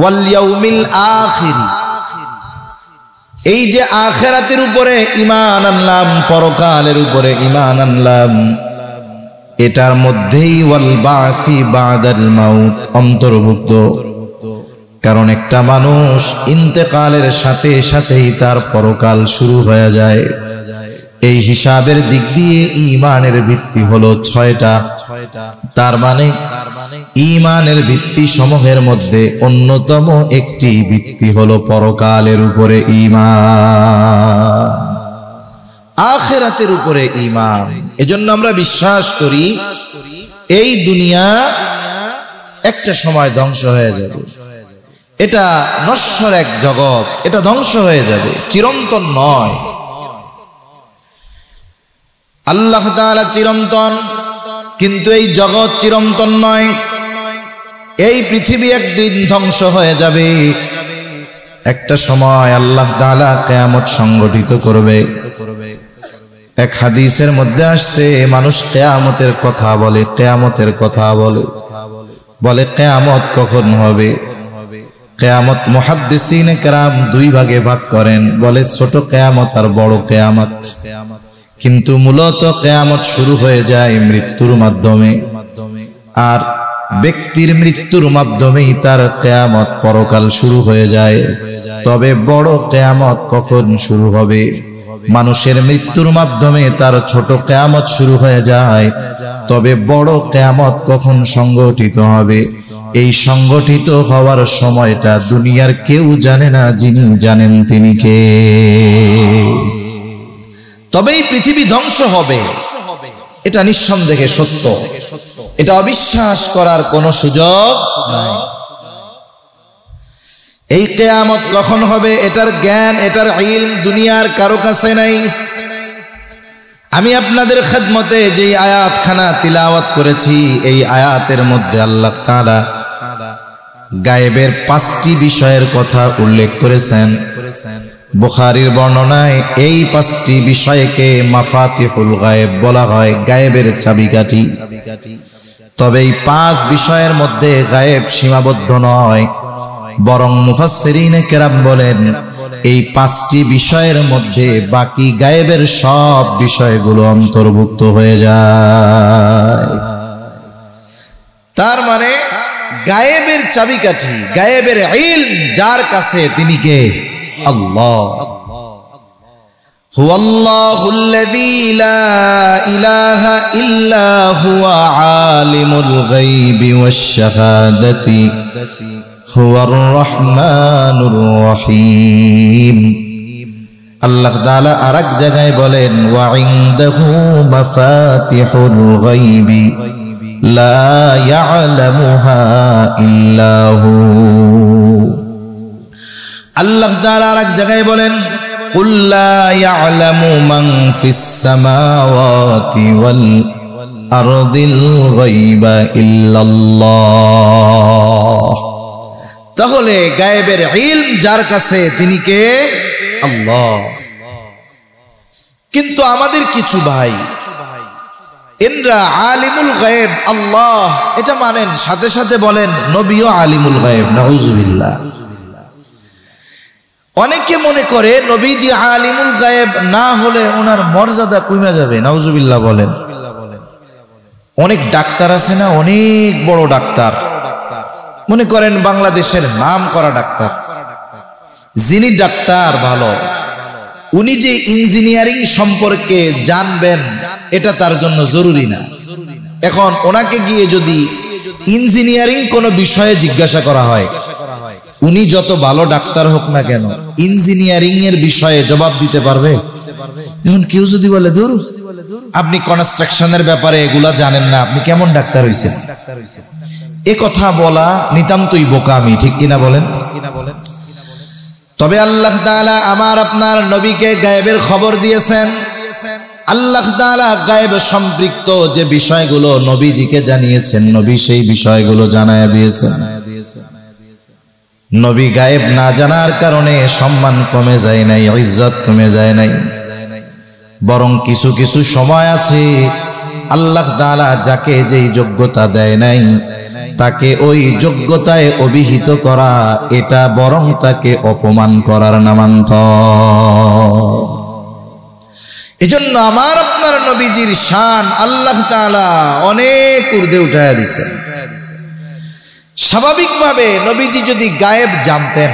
ওয়াল ইয়াউমিল আখির, এই যে আখিরাতের উপরে ঈমান আনলাম, পরকালের উপরে ঈমান আনলাম, এটার মধ্যেই ওয়াল বাসি বাদাল মাউত অন্তর্ভুক্ত। কারণ একটা মানুষ ইন্তেকালের সাথে সাথেই তার পরকাল শুরু হয়ে যায়। এই হিসাবের দিক দিয়ে ঈমানের ভিত্তি হলো 6টা। তার মানে ঈমানের ভিত্তি সমূহের মধ্যে অন্যতম একটি ভিত্তি হলো পরকালের উপরে ঈমান, আখিরাতের উপরে ঈমান। এজন্য আমরা বিশ্বাস করি এই দুনিয়া একটা সময় ধ্বংস হয়ে যাবে। এটা নশ্বর এক জগৎ, এটা ধ্বংস হয়ে যাবে, চিরন্তন নয়। আল্লাহ তাআলা চিরন্তন, কিন্তু এই জগৎ চিরন্তন নয়। এই পৃথিবী একদিন ধ্বংস হয়ে যাবে। একটা সময় আল্লাহ তাআলা কিয়ামত সংগঠিত করবে। এক হাদিসের মধ্যে আসছে, মানুষ কিয়ামতের কথা বলে, কিয়ামতের কথা বলে কিয়ামত কখন হবে। কিয়ামত মুহাদ্দিসিনে কেরাম 2 ভাগে ভাগ করেন, বলে ছোট কিয়ামত আর বড় কিয়ামত। কিন্তু মূলত কিয়ামত শুরু হয়ে যায় মৃত্যুর মাধ্যমে, আর ব্যক্তির মৃত্যুর মাধ্যমেই তার কিয়ামত পরকাল শুরু হয়ে যায়। তবে বড় কিয়ামত কখন শুরু হবে? মানুষের মৃত্যুর মাধ্যমে তার ছোট কিয়ামত শুরু হয়ে যায়। তবে বড় কিয়ামত কখন সংগঠিত হবে? এই সংগঠিত হওয়ার সময়টা দুনিয়ার কেউ জানে না, যিনি জানেন তিনি কে। তবেই পৃথিবী ধ্বংস হবে, এটা নিঃসন্দেহে সত্য। এটা অবিশ্বাস করার কোনো সুযোগ নাই। এই কিয়ামত কখন হবে এটার জ্ঞান, এটার ইলম দুনিয়ার কারো কাছে নাই। আমি আপনাদের খেদমতে যে আয়াতখানা তিলাওয়াত করেছি, এই আয়াতের মধ্যে আল্লাহ তাআলা গায়েবের 5টি বিষয়ের কথা উল্লেখ করেছেন। বুখারীর বর্ণনায় এই 5টি বিষয়কে মাফাতিহুল গায়েব বলা হয়, গায়েবের চাবিকাঠি। তবে এই 5 বিষয়ের মধ্যে গায়েব সীমাবদ্ধ নয়, বরং মুফাসসিরিনে কেরাম বলেন এই 5টি বিষয়ের মধ্যে বাকি গায়েবের সব বিষয়গুলো অন্তর্ভুক্ত হয়ে যায়। তার মানে গায়েবের চাবিকাঠি, গায়েবের ইলম যার কাছে তিনি কে? আল্লাহ। হুয়াল্লাহুল্লাযী লা ইলাহা ইল্লা হুয়া আলিমুল গায়বি ওয়াশ শাহাদাতি হুয়ার রহমানুর রহিম। আল্লাহ তাআলা আরেক জায়গায় বলেন, ওয়া ইনদাহু মাফাতিহুল গায়বি লা ইয়ালামুহা ইল্লা হু। আল্লাহ তাআলা আরেক জায়গায় বলেন, কুল লা ইয়ালামু মান ফিস সামাওয়াতি ওয়াল আরদিল গায়বা ইল্লাল্লাহ। তাহলে গায়েবের ইলম যার কাছে তিনি কে? আল্লাহ। কিন্তু আমাদের কিছু ভাই এনরা আলিমুল গায়েব আল্লাহ এটা মানেন, সাথে সাথে বলেন নবীও আলিমুল গায়েব। নাউজুবিল্লাহ। অনেকে মনে করে নবীজি আলিমুল গায়েব না হলে ওনার মর্যাদা কমে যাবে। নাউজুবিল্লাহ বলেন। অনেক ডাক্তার আছে না, অনেক বড় ডাক্তার, মনে করেন বাংলাদেশের নাম করা ডাক্তার, যিনি ডাক্তার ভালো, উনি যে ইঞ্জিনিয়ারিং সম্পর্কে জানবেন এটা তার জন্য জরুরি না। এখন ওনাকে গিয়ে যদি ইঞ্জিনিয়ারিং কোনো বিষয়ে জিজ্ঞাসা করা হয়, উনি যত ভালো ডাক্তার হোক না কেন ইঞ্জিনিয়ারিং এর বিষয়ে জবাব দিতে পারবে? এখন কেউ যদি বলে ধুর আপনি কনস্ট্রাকশনের ব্যাপারে এগুলা জানেন না, আপনি কেমন ডাক্তার হইছেন, এ কথা বলা নিতান্তই বোকামি। ঠিক কিনা বলেন? তবে আল্লাহ তাআলা আমার আপনার নবীকে গায়েবের খবর দিয়েছেন। আল্লাহ তাআলা গায়েবে সম্পৃক্ত যে বিষয়গুলো নবীজিকে জানিয়েছেন, নবী সেই বিষয়গুলো জানায় দিয়েছেন। নবী গায়েব না জানার কারণে সম্মান কমে যায় নাই, ইজ্জত কমে যায় নাই, বরং কিছু কিছু সময় আছে আল্লাহ তাআলা যাকে যেই যোগ্যতা দেয় নাই তাকে ওই যোগ্যতায় অভিহিত করা এটা বরং তাকে অপমান করার নামান্তর। এজন্য আমার আপনার নবীজির শান আল্লাহ তাআলা অনেক ঊর্ধ্বে উঠায়া দিয়েছেন। স্বাভাবিকভাবে নবীজি যদি গায়েব জানতেন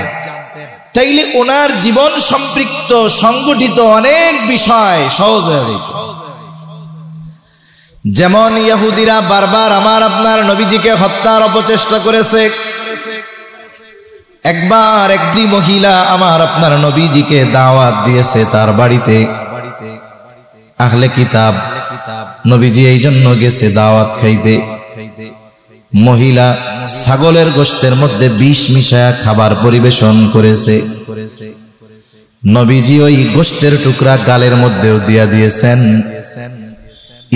তাইলে ওনার জীবন সম্পৃক্ত সংগঠিত অনেক বিষয় সহজ হয়ে যেত। যেমন ইহুদিরা বারবার আমার আপনার নবীজিকে হত্যার অপচেষ্টা করেছে। একবার একটি মহিলা আমার আপনার নবীজিকে দাওয়াত দিয়েছে তার বাড়িতে, আহলে কিতাব। নবীজি এই জন্য গেছে দাওয়াত খাইতে। মহিলা ছাগলের গোশতের মধ্যে বিষ মিশায়া খাবার পরিবেশন করেছে। নবীজি ওই গোশতের টুকরা গালের মধ্যেও দিয়া দিয়েছেন।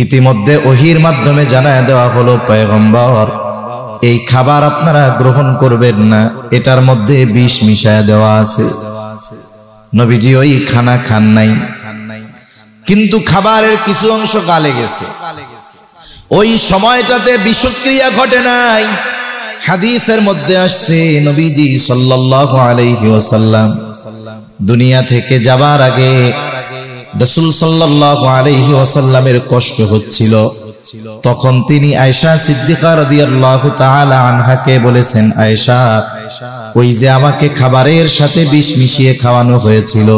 ইতিমধ্যে ওহির মাধ্যমে জানায় দেওয়া হলো, পয়গম্বর এই খাবার আপনারা গ্রহণ করবেন না, এটার মধ্যে বিষ মিশায়া দেওয়া আছে। নবীজি ওই খানা খান নাই, কিন্তু খাবারের কিছু অংশ গালে গেছে। ওই সময়টাতে বিষক্রিয়া ঘটে নাই। হাদিসের মধ্যে আসছে নবীজি সাল্লাল্লাহু আলাইহি ওয়াসাল্লাম দুনিয়া থেকে যাবার আগে রাসূল সাল্লাল্লাহু আলাইহি ওয়াসাল্লামের কষ্ট হচ্ছিল। তখন তিনি আয়েশা সিদ্দিকা রাদিয়াল্লাহু তাআলা আনহাকে বলেছেন, আয়েশা, ওই যে আমাকে খাবারের সাথে বিষ মিশিয়ে খাওয়ানো হয়েছিল,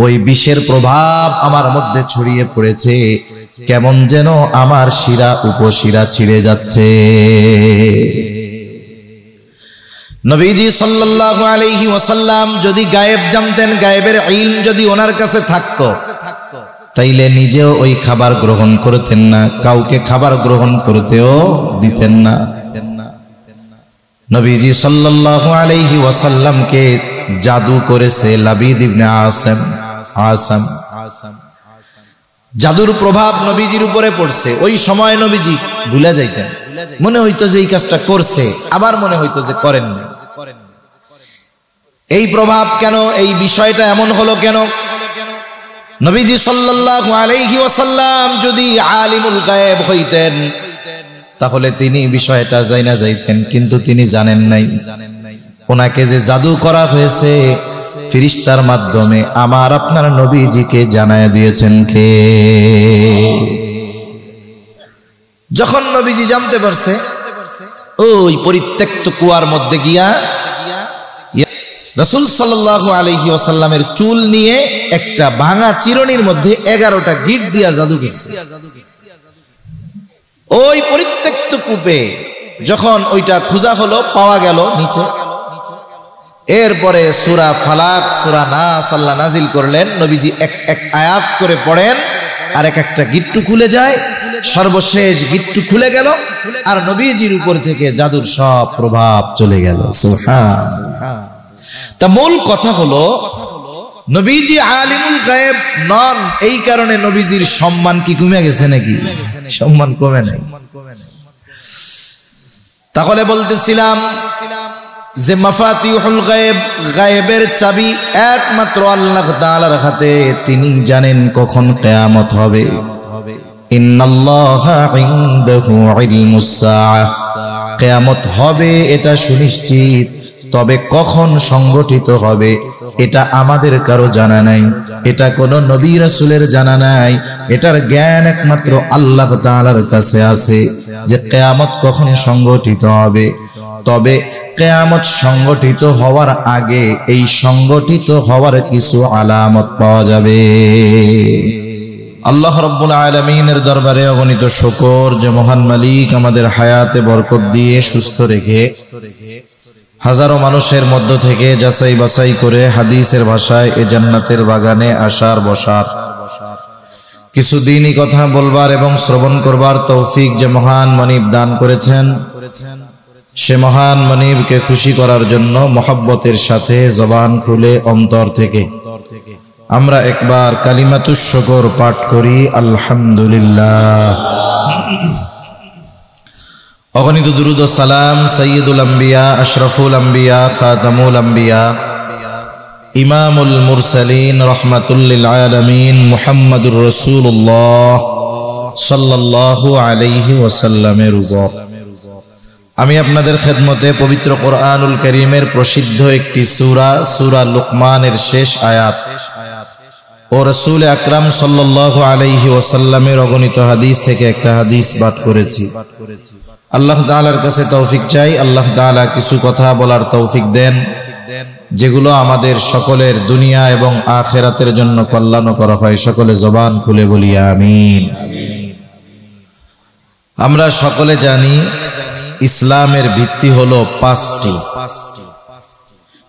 ওই বিষের প্রভাব আমার মধ্যে ছড়িয়ে পড়েছে, কেমন যেন আমার শিরা উপশিরা ছিঁড়ে যাচ্ছে। নবীজি সাল্লাল্লাহু আলাইহি ওয়াসাল্লাম যদি গায়েব জানতেন, গায়েবের ইলম যদি ওনার কাছে থাকতো, তাইলে নিজেও ওই খাবার গ্রহণ করতেন না, কাউকে খাবার গ্রহণ করতেও দিতেন না। নবীজি সাল্লাল্লাহু আলাইহি ওয়াসাল্লামকে জাদু করেছে লাবিদ ইবনে আসাম। জাদুর প্রভাব নবীজির উপরে পড়ছে। ওই সময় নবীজি ভুলে যাইতেন, মনে হইতো যে এই কাজটা করছে, আবার মনে হইতো যে করেননি। এই প্রভাব কেন, এই বিষয়টা এমন হলো কেন? নবীজি সাল্লাল্লাহু আলাইহি ওয়াসাল্লাম যদি আলিমুল গায়েব হইতেন তাহলে তিনি বিষয়টা জানা যাইতেন, কিন্তু তিনি জানেন নাই। ওনাকে যে জাদু করা হয়েছে ফেরেশতার মাধ্যমে আমার আপনার নবীজিকে জানায় দিয়েছেন কে? যখন নবীজি জানতে পারছে, ওই পরিত্যক্ত কুয়ার মধ্যে গিয়া রাসূল সাল্লাল্লাহু আলাইহি ওয়াসাল্লামের চুল নিয়ে একটা ভাঙা চিরুনির মধ্যে 11টা গিট দিয়া জাদু করছে। ওই পরিত্যক্ত কূপে যখন ওইটা খোঁজা হলো, পাওয়া গেল নিচে। এরপরে সূরা ফালাক, সূরা নাস আল্লাহ নাজিল করলেন। নবীজি এক এক আয়াত করে পড়েন, আর এক একটা গিট্টু খুলে যায়। সর্বশেষ গিট্টু খুলে গেল, আর নবীজির উপর থেকে জাদুর সব প্রভাব চলে গেল। সুবহানাল্লাহ। তা মূল কথা হলো, নবীজি আলিমুল গায়েব নন, এই কারণে নবীজির সম্মান কি কমে গেছে নাকি? সম্মান কমে নাই। তাহলে বলতেছিলাম যে মাফাতিহুল গায়েব, গায়েবের চাবি একমাত্র আল্লাহ তাআলার হাতে। তিনি জানেন কখন কিয়ামত হবে। ইন্নাল্লাহা ইনদাহু ইলমুস সাআহ, কিয়ামত হবে এটা সুনিশ্চিত, তবে কখন সংগঠিত হবে এটা আমাদের কারো জানা নাই, এটা কোনো নবী রাসূলের জানা নাই। এটার জ্ঞান একমাত্র আল্লাহ তাআলার কাছে আছে যে কিয়ামত কখন সংগঠিত হবে। তবে কিয়ামত সংগঠিত হওয়ার আগে এই সংগঠিত হওয়ার কিছু আলামত পাওয়া যাবে। আল্লাহ রাব্বুল আলামিনের দরবারে অগণিত শুকর যে মহান মালিক আমাদের হায়াতে বরকত দিয়ে সুস্থ রেখে হাজারো মানুষের মধ্য থেকে যাচাই বাছাই করে হাদিসের ভাষায় এ জান্নাতের বাগানে আসার বসার, কিছু দিনই কথা বলবার এবং শ্রবণ করবার তৌফিক যে মহান মনিব দান করেছেন, সে মহান মনিবকে খুশি করার জন্য মহব্বতের সাথে জবান খুলে অন্তর থেকে আমরা একবার কালিমাতুশ শুকর পাঠ করি, আলহামদুলিল্লাহ। অগণিত দুরুদ ও সালাম সাইয়্যিদুল আম্বিয়া, আশরাফুল আম্বিয়া, খাতামুল আম্বিয়া, ইমামুল মুরসালিন, রাহমাতুল লিল আলামিন মুহাম্মাদুর রাসূলুল্লাহ সাল্লাল্লাহু আলাইহি ওয়াসাল্লামের উপর, আমি আপনাদের খেদমতে পবিত্র কোরআনুল কারীমের প্রসিদ্ধ একটি সূরা সূরা লুকমানের শেষ আয়াত ও রাসূল আকরাম সাল্লাল্লাহু আলাইহি ওয়াসাল্লামের অগণিত হাদিস থেকে একটা হাদিস পাঠ করেছি। আল্লাহ তাআলার কাছে তৌফিক চাই, আল্লাহ তাআলা কিছু কথা বলার তৌফিক দেন যেগুলো আমাদের সকলের দুনিয়া এবং আখিরাতের জন্য কল্যাণকর হয়। সকলে জবান খুলে বলি আমিন। আমরা সকলে জানি ইসলামের ভিত্তি হলো পাঁচটি।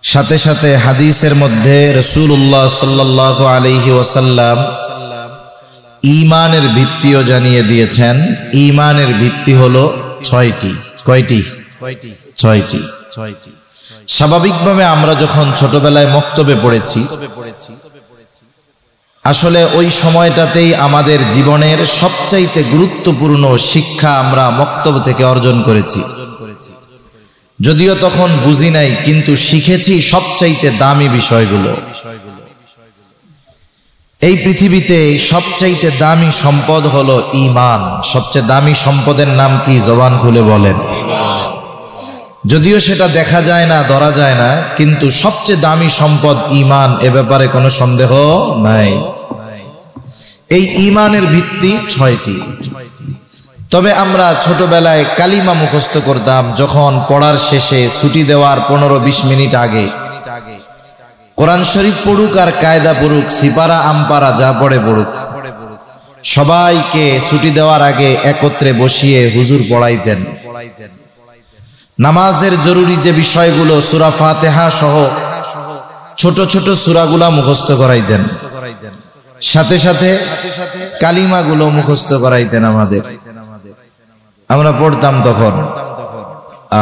সাথে সাথে হাদিসের মধ্যে রাসূলুল্লাহ সাল্লাল্লাহু আলাইহি ওয়াসাল্লাম ঈমানের ভিত্তিও জানিয়ে দিয়েছেন। ঈমানের ভিত্তি হলো ছয়টি। কয়টি? ছয়টি। স্বাভাবিকভাবে আমরা যখন ছোটবেলায় মক্তবে পড়েছি, আসলে ওই সময়টাতেই আমাদের জীবনের সবচাইতে গুরুত্বপূর্ণ শিক্ষা আমরা মক্তব থেকে অর্জন করেছি। যদিও তখন বুঝি নাই, কিন্তু শিখেছি সবচাইতে দামি বিষয়গুলো। এই পৃথিবীতে সবচাইতে দামি সম্পদ হলো ঈমান। সবচেয়ে দামি সম্পদের নাম কি? জবান খুলে বলেন। যদিও সেটা দেখা যায় না, ধরা যায় না, কিন্তু সবচেয়ে দামি সম্পদ ঈমান, এ ব্যাপারে কোনো সন্দেহ নাই। এই ঈমানের ভিত্তি ছয়টি। তবে আমরা ছোটবেলায় কালিমা মুখস্থ করতাম। যখন পড়ার শেষে ছুটি দেওয়ার 15-20 মিনিট আগে কোরআন শরীফ পড়ুক আর কায়দা পড়ুক, সিপারা আমপারা যা পড়ে পড়ুক, সবাইকে ছুটি দেওয়ার আগে একত্রে বসিয়ে হুজুর পড়াইতেন। নামাজের জরুরি যে বিষয়গুলো, সূরা ফাতিহা সহ ছোট ছোট সূরাগুলা মুখস্থ করাইতেন। সাথে সাথে কালিমাগুলো মুখস্থ করাইতেন আমাদের। আমরা পড়তাম তখন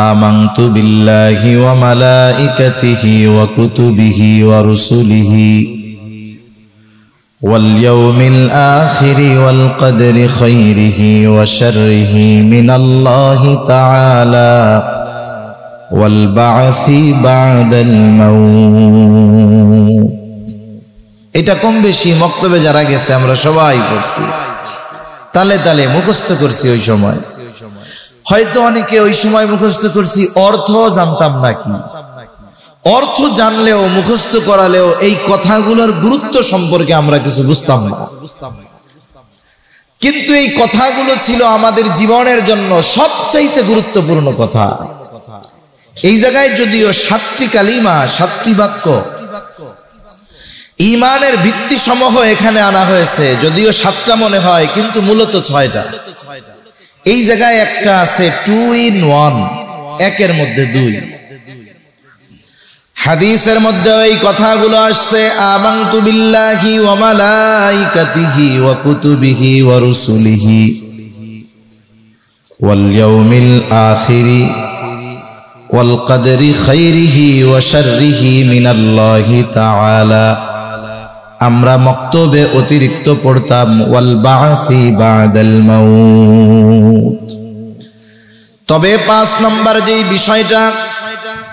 আমানতু বিল্লাহি ওয়া মালাইকাতিহি ওয়া কুতুবিহি ওয়া রুসুলিহি ওয়াল ইয়াউমিল আখিরি ওয়াল কদরি খাইরিহি ওয়া শাররিহি মিনাল্লাহি তাআলা ওয়াল বা'সি বা'দাল মাউত। এটা কম বেশি মক্তবে যারা গেছে আমরা সবাই পড়ছি, তালে তালে মুখস্থ করছি। ওই সময় হয়তো অনেকে ওই সময় মুখস্থ করছি, অর্থ জানতাম না। কি অর্থ জানলেও মুখস্থ করালেও এই কথাগুলোর গুরুত্ব সম্পর্কে আমরা কিছু বুঝতাম না। কিন্তু এই কথাগুলো ছিল আমাদের জীবনের জন্য সবচাইতে গুরুত্বপূর্ণ কথা। এই জায়গায় যদিও 7টি কালিমা, 7টি বাক্য ঈমানের ভিত্তি সমূহ এখানে আনা হয়েছে, যদিও 7টা মনে হয়, কিন্তু মূলত 6টা। এই জায়গায় একটা আছে 2 in 1, একের মধ্যে 2। হাদিসের মধ্যে এই কথাগুলো আসছে আমানতু বিল্লাহি ওয়া মালাইকাতিহি ওয়া কুতুবিহি ওয়া রুসুলিহি ওয়াল ইয়াউমিল আখিরি ওয়াল কদরি খাইরিহি ওয়া শাররিহি মিনাল্লাহি তাআলা। আমরা মক্তবে অতিরিক্ত পড়তাম ওয়াল বা'সি বা'দাল মাউত। তবে 5 নম্বর যেই বিষয়টা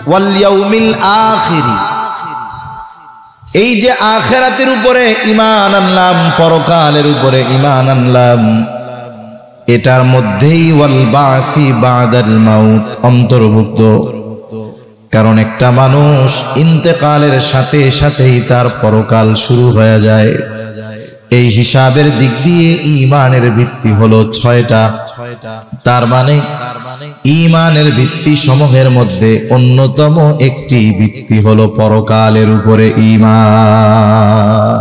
ওয়াল ইয়াউমিল আখিরি, এই যে আখিরাতের উপরে ঈমান আনলাম, পরকালের উপরে ঈমান আনলাম, এটার মধ্যেই ওয়াল বা'সি বা'দাল মাউত অন্তর্ভুক্ত। কারণ একটা মানুষ ইন্তেকালের সাথে সাথেই তার পরকাল শুরু হয়ে যায়। এই হিসাবের দিক দিয়ে ঈমানের ভিত্তি হলো 6টা। তার মানে ঈমানের ভিত্তি সমূহের মধ্যে অন্যতম একটি ভিত্তি হলো পরকালের উপরে ঈমান,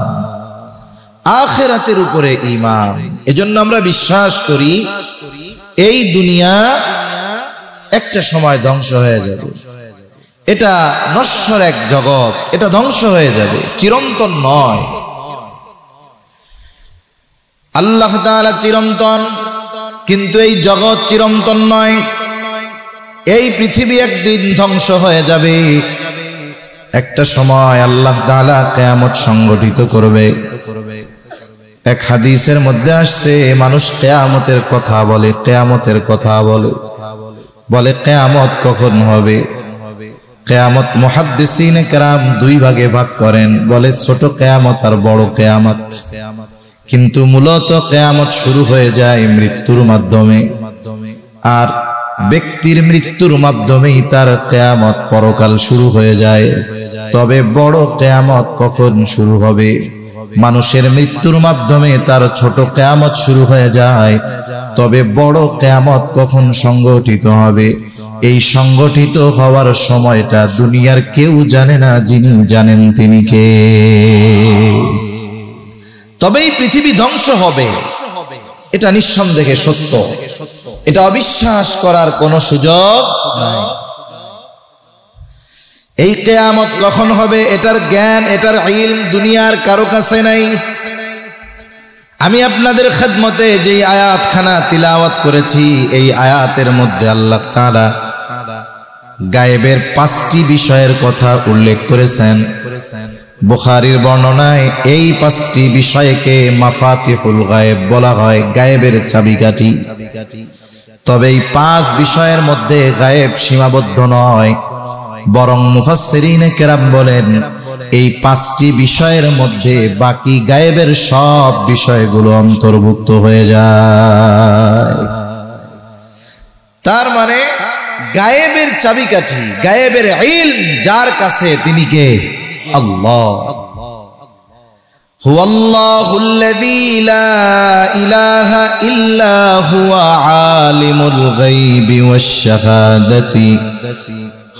আখিরাতের উপরে ঈমান। এজন্য আমরা বিশ্বাস করি এই দুনিয়া একটা সময় ধ্বংস হয়ে যাবে। এটা নশ্বর এক জগৎ, এটা ধ্বংস হয়ে যাবে, চিরন্তন নয়। আল্লাহ তাআলা চিরন্তন, কিন্তু এই জগৎ চিরন্তন নয়। এই পৃথিবী একদিন ধ্বংস হয়ে যাবে। একটা সময় আল্লাহ তাআলা কিয়ামত সংগঠিত করবে। এক হাদিসের মধ্যে আসছে মানুষ কিয়ামতের কথা বলে, কিয়ামতের কথা বলে কিয়ামত কখন হবে। কিয়ামত মুহাদ্দিসিনে কেরাম 2 ভাগে ভাগ করেন, বলে ছোট কিয়ামত আর বড় কিয়ামত। কিন্তু মূলত কিয়ামত শুরু হয়ে যায় মৃত্যুর মাধ্যমে। আর ব্যক্তির মৃত্যুর মাধ্যমেই তার কিয়ামত পরকাল শুরু হয়ে যায়। তবে বড় কিয়ামত কখন শুরু হবে? মানুষের মৃত্যুর মাধ্যমে তার ছোট কিয়ামত শুরু হয়ে যায়। তবে বড় কিয়ামত কখন সংগঠিত হবে? এই সংগঠিত হওয়ার সময়টা দুনিয়ার কেউ জানে না, যিনি জানেন তিনি কে। তবেই পৃথিবী ধ্বংস হবে, এটা নিঃসন্দেহে সত্য। এটা অবিশ্বাস করার কোনো সুযোগ নাই। এই কিয়ামত কখন হবে এটার জ্ঞান, এটার ইলম দুনিয়ার কারো কাছে নাই। আমি আপনাদের খেদমতে যেই আয়াতখানা তিলাওয়াত করেছি, এই আয়াতের মধ্যে আল্লাহ তাআলা গায়েবের 5টি বিষয়ের কথা উল্লেখ করেছেন। বুখারীর বর্ণনায় এই 5টি বিষয়কে মাফাতিহুল গায়েব বলা হয়, গায়েবের চাবিকাঠি। তবে এই 5 বিষয়ের মধ্যে গায়েব সীমাবদ্ধ নয়, বরং মুফাসসিরিনে কেরাম বলেন এই 5টি বিষয়ের মধ্যে বাকি গায়েবের সব বিষয়গুলো অন্তর্ভুক্ত হয়ে যায়। তার মানে গায়েবের চাবিকাঠি, গায়েবের ইলম যার কাছে তিনি কে? আল্লাহ। হুয়াল্লাহুল্লাযী লা ইলাহা ইল্লা হুয়া আলিমুল গায়বি ওয়াশ শাহাদাতি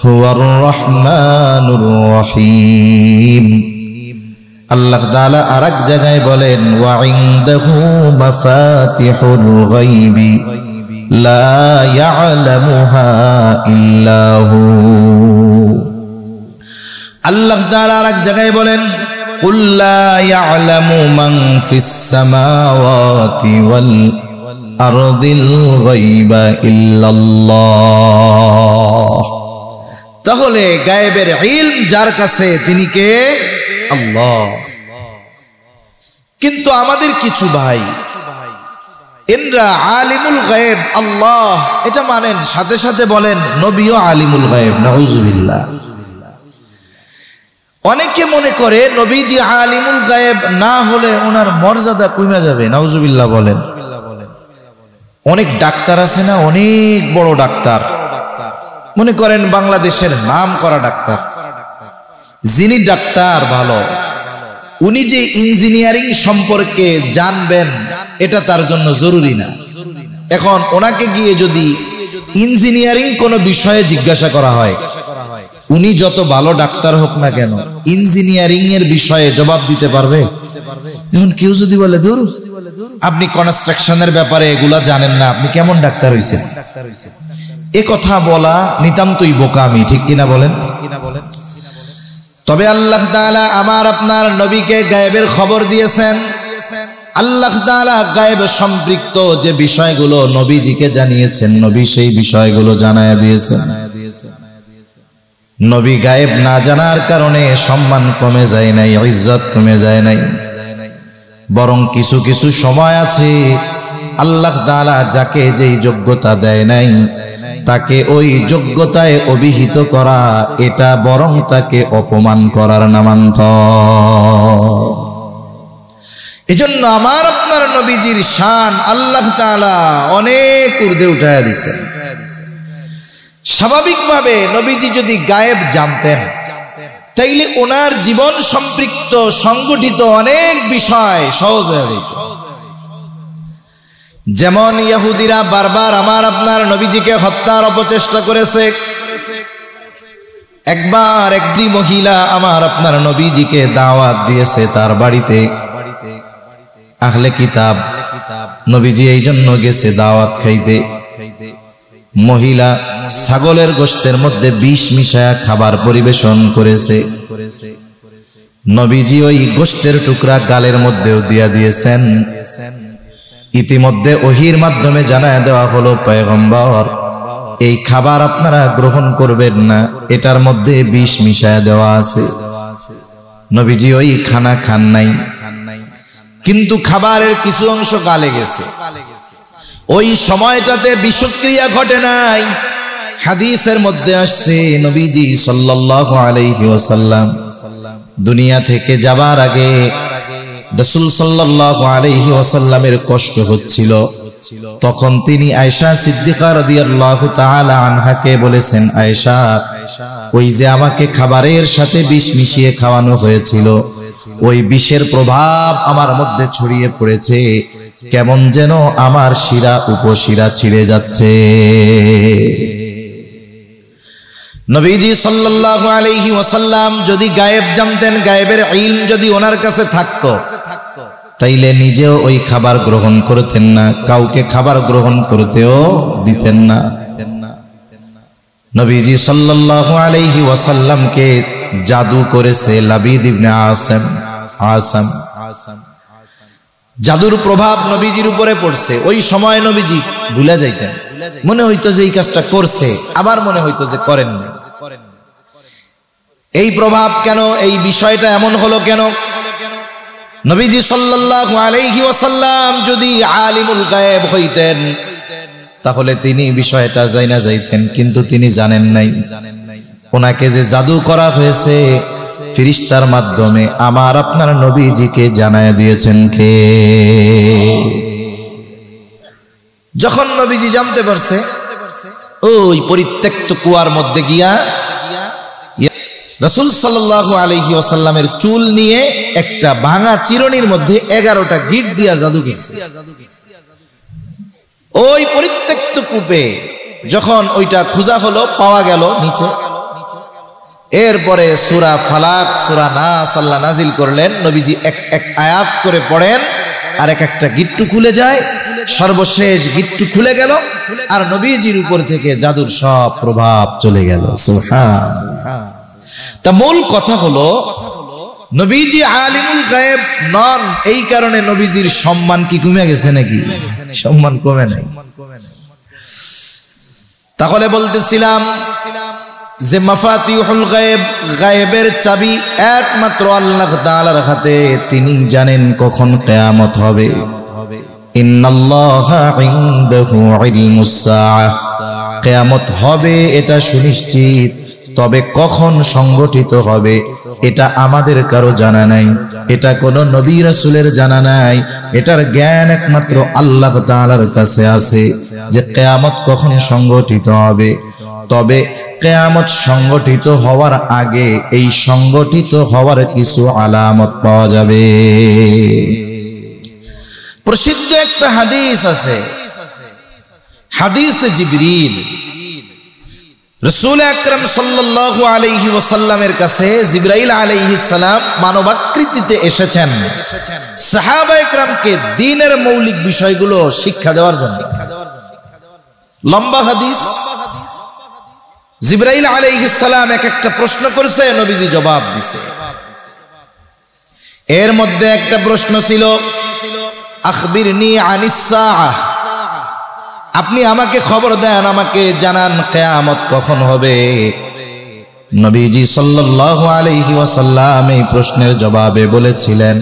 হুয়ার রহমানুর রহিম। আল্লাহ তাআলা আরেক জায়গায় বলেন ওয়া ইনদাহু মাফাতিহুল গায়বি লা ইয়ালামুহা ইল্লা হু। আল্লাহ তাআলা আরেক জায়গায় বলেন কুল লা ইয়ালামু মান ফিস সামাওয়াতি ওয়াল আরদিল গায়বা ইল্লাল্লাহ। তাহলে গায়েবের ইলম যার কাছে তিনি কে? আল্লাহ। কিন্তু আমাদের কিছু ভাই এনরা আলিমুল গায়েব আল্লাহ এটা মানেন, সাথে সাথে বলেন নবীও আলিমুল গায়েব। নাউজুবিল্লাহ। অনেকে মনে করে নবীজি আলিমুল গায়েব না হলে ওনার মর্যাদা কমে যাবে। নাউজুবিল্লাহ বলেন। অনেক ডাক্তার আছে না, অনেক বড় ডাক্তার, মনে করেন বাংলাদেশের নাম করা ডাক্তার, যিনি ডাক্তার ভালো, উনি যে ইঞ্জিনিয়ারিং সম্পর্কে জানবেন এটা তার জন্য জরুরি না। এখন ওনাকে গিয়ে যদি ইঞ্জিনিয়ারিং কোনো বিষয়ে জিজ্ঞাসা করা হয়, উনি যত ভালো ডাক্তার হোক না কেন ইঞ্জিনিয়ারিং এর বিষয়ে জবাব দিতে পারবে? এখন কেউ যদি বলে ধুর আপনি কনস্ট্রাকশনের ব্যাপারে এগুলা জানেন না, আপনি কেমন ডাক্তার হইছেন, এ কথা বলা নিতান্তই বোকামি, ঠিক কিনা বলেন? তবে আল্লাহ তাআলা আমার আপনার নবীকে গায়েবের খবর দিয়েছেন। আল্লাহ তাআলা গায়েবে সম্পৃক্ত যে বিষয়গুলো নবীজিকে জানিয়েছেন, নবী সেই বিষয়গুলো জানায়া দিয়েছেন। নবী গায়েব না জানার কারণে সম্মান কমে যায় নাই, ইজ্জত কমে যায় নাই, বরং কিছু কিছু সময় আছে আল্লাহ তাআলা যাকে যেই যোগ্যতা দেয় নাই তাকে ওই যোগ্যতায় অভিহিত করা, এটা বরং তাকে অপমান করার নামান্তর। এজন্য আমার আপনার নবীজির শান আল্লাহ তাআলা অনেক ঊর্ধ্বে উঠায়া দিয়েছেন। স্বাভাবিকভাবে নবীজি যদি গায়েব জানতেন তাইলে ওনার জীবন সম্পৃক্ত সংগঠিত অনেক বিষয় সহজ হয়ে যেত। যেমন ইহুদিরা বারবার আমার আপনার নবীজিকে হত্যার অপচেষ্টা করেছে। একবার একটি মহিলা আমার আপনার নবীজিকে দাওয়াত দিয়েছে তার বাড়িতে, আহলে কিতাব, নবীজি এই জন্য গেছে দাওয়াত খাইতে। মহিলা ছাগলের গোশতের মধ্যে বিষ মিশায়া খাবার পরিবেশন করেছে। নবীজি ওই গোশতের টুকরা গালের মধ্যেও দিয়া দিয়েছেন। ইতিমধ্যে ওহির মাধ্যমে জানায় দেওয়া হলো পয়গম্বর এই খাবার আপনারা গ্রহণ করবেন না, এটার মধ্যে বিষ মিশায়া দেওয়া আছে। নবীজি ওই খানা খান নাই, কিন্তু খাবারের কিছু অংশ গালে গেছে। ওই সময়টাতে বিষক্রিয়া ঘটে নাই। হাদিসের মধ্যে আসছে নবীজি সাল্লাল্লাহু আলাইহি ওয়াসাল্লাম দুনিয়া থেকে যাবার আগে রাসূল সাল্লাল্লাহু আলাইহি ওয়াসাল্লামের কষ্ট হচ্ছিল। তখন তিনি আয়েশা সিদ্দিকা রাদিয়াল্লাহু তাআলা আনহাকে বলেছেন, আয়েশা, ওই যে আমাকে খাবারের সাথে বিষ মিশিয়ে খাওয়ানো হয়েছিল, ওই বিষের প্রভাব আমার মধ্যে ছড়িয়ে পড়েছে, কেমন যেন আমার শিরা উপশিরা ছিঁড়ে যাচ্ছে। নবীজি সাল্লাল্লাহু আলাইহি ওয়াসাল্লাম যদি গায়েব জানতেন, গায়েবের ইলম যদি ওনার কাছে থাকতো, তাইলে নিজেও ওই খাবার গ্রহণ করতেন না, কাউকে খাবার গ্রহণ করতেও দিতেন না। নবীজি সাল্লাল্লাহু আলাইহি ওয়াসাল্লামকে জাদু করেছে লাবিদ ইবনে আসাম। জাদুর প্রভাব নবীজির উপরে পড়ছে। ওই সময় নবীজি ভুলে যাইতেন, মনে হইতো যে এই কাজটা করছে, আবার মনে হইতো যে করেননি। এই প্রভাব কেন, এই বিষয়টা এমন হলো কেন? নবীজি সাল্লাল্লাহু আলাইহি ওয়াসাল্লাম যদি আলিমুল গায়েব হইতেন, তাহলে তিনি বিষয়টা জানা যাইতেন, কিন্তু তিনি জানেন নাই। ওনাকে যে জাদু করা হয়েছে ফেরেশতার মাধ্যমে, আমার আপনার নবীজিকে জানায় দিয়েছেন কে? যখন নবীজি জানতে পারছে, ওই পরিত্যক্ত কুয়ার মধ্যে গিয়া রাসূল সাল্লাল্লাহু আলাইহি ওয়াসাল্লামের চুল নিয়ে একটা ভাঙা চিরুনির মধ্যে 11টা গিট দিয়া জাদু করছে। ওই পরিত্যক্ত কূপে যখন ওইটা খোঁজা হলো, পাওয়া গেল নিচে। এরপরে সূরা ফালাক, সূরা নাস আল্লাহ নাজিল করলেন, নবীজি এক এক আয়াত করে পড়েন, আর এক একটা গিট্টু খুলে যায়। সর্বশেষ গিট্টু খুলে গেল, আর নবীজির উপর থেকে জাদুর সব প্রভাব চলে গেল। সুবহানাল্লাহ। তা মূল কথা হলো, নবীজি আলিমুল গায়েব নন, এই কারণে নবীজির সম্মান কি কমে গেছে নাকি? সম্মান কমে নাই। তাহলে বলতেছিলাম যে মাফাতিহুল গায়েব, গায়েবের চাবি একমাত্র আল্লাহ তাআলার হাতে। তিনি জানেন কখন কিয়ামত হবে। ইন্নাল্লাহা ইনদাহু ইলমুস সাআহ, কিয়ামত হবে এটা সুনিশ্চিত, তবে কখন সংগঠিত হবে এটা আমাদের কারো জানা নাই, এটা কোন নবী রাসূলের জানা নাই। এটার জ্ঞান একমাত্র আল্লাহ তাআলার কাছে আছে যে কিয়ামত কখন সংগঠিত হবে। তবে কিয়ামত সংগঠিত হওয়ার আগে এই সংগঠিত হওয়ার কিছু আলামত পাওয়া যাবে। প্রসিদ্ধ একটা হাদিস আছে, হাদিসে জিবরিল। রাসূল আকরাম সাল্লাল্লাহু আলাইহি ওয়াসাল্লামের কাছে জিবরাইল আলাইহিস সালাম মানবাকৃতিতে এসেছেন সাহাবায়ে কেরামকে দ্বীনের মৌলিক বিষয়গুলো শিক্ষা দেওয়ার জন্য। লম্বা হাদিস। জিবরাইল আলাইহিস সালাম এক একটা প্রশ্ন করেছে, নবীজি জবাব দিয়েছে। এর মধ্যে একটা প্রশ্ন ছিল, আখবিরনি আনিস সাআহ, আপনি আমাকে খবর দেন, আমাকে জানান কিয়ামত কখন হবে। নবীজি সাল্লাল্লাহু আলাইহি ওয়াসাল্লাম এই প্রশ্নের জবাবে বলেছিলেন,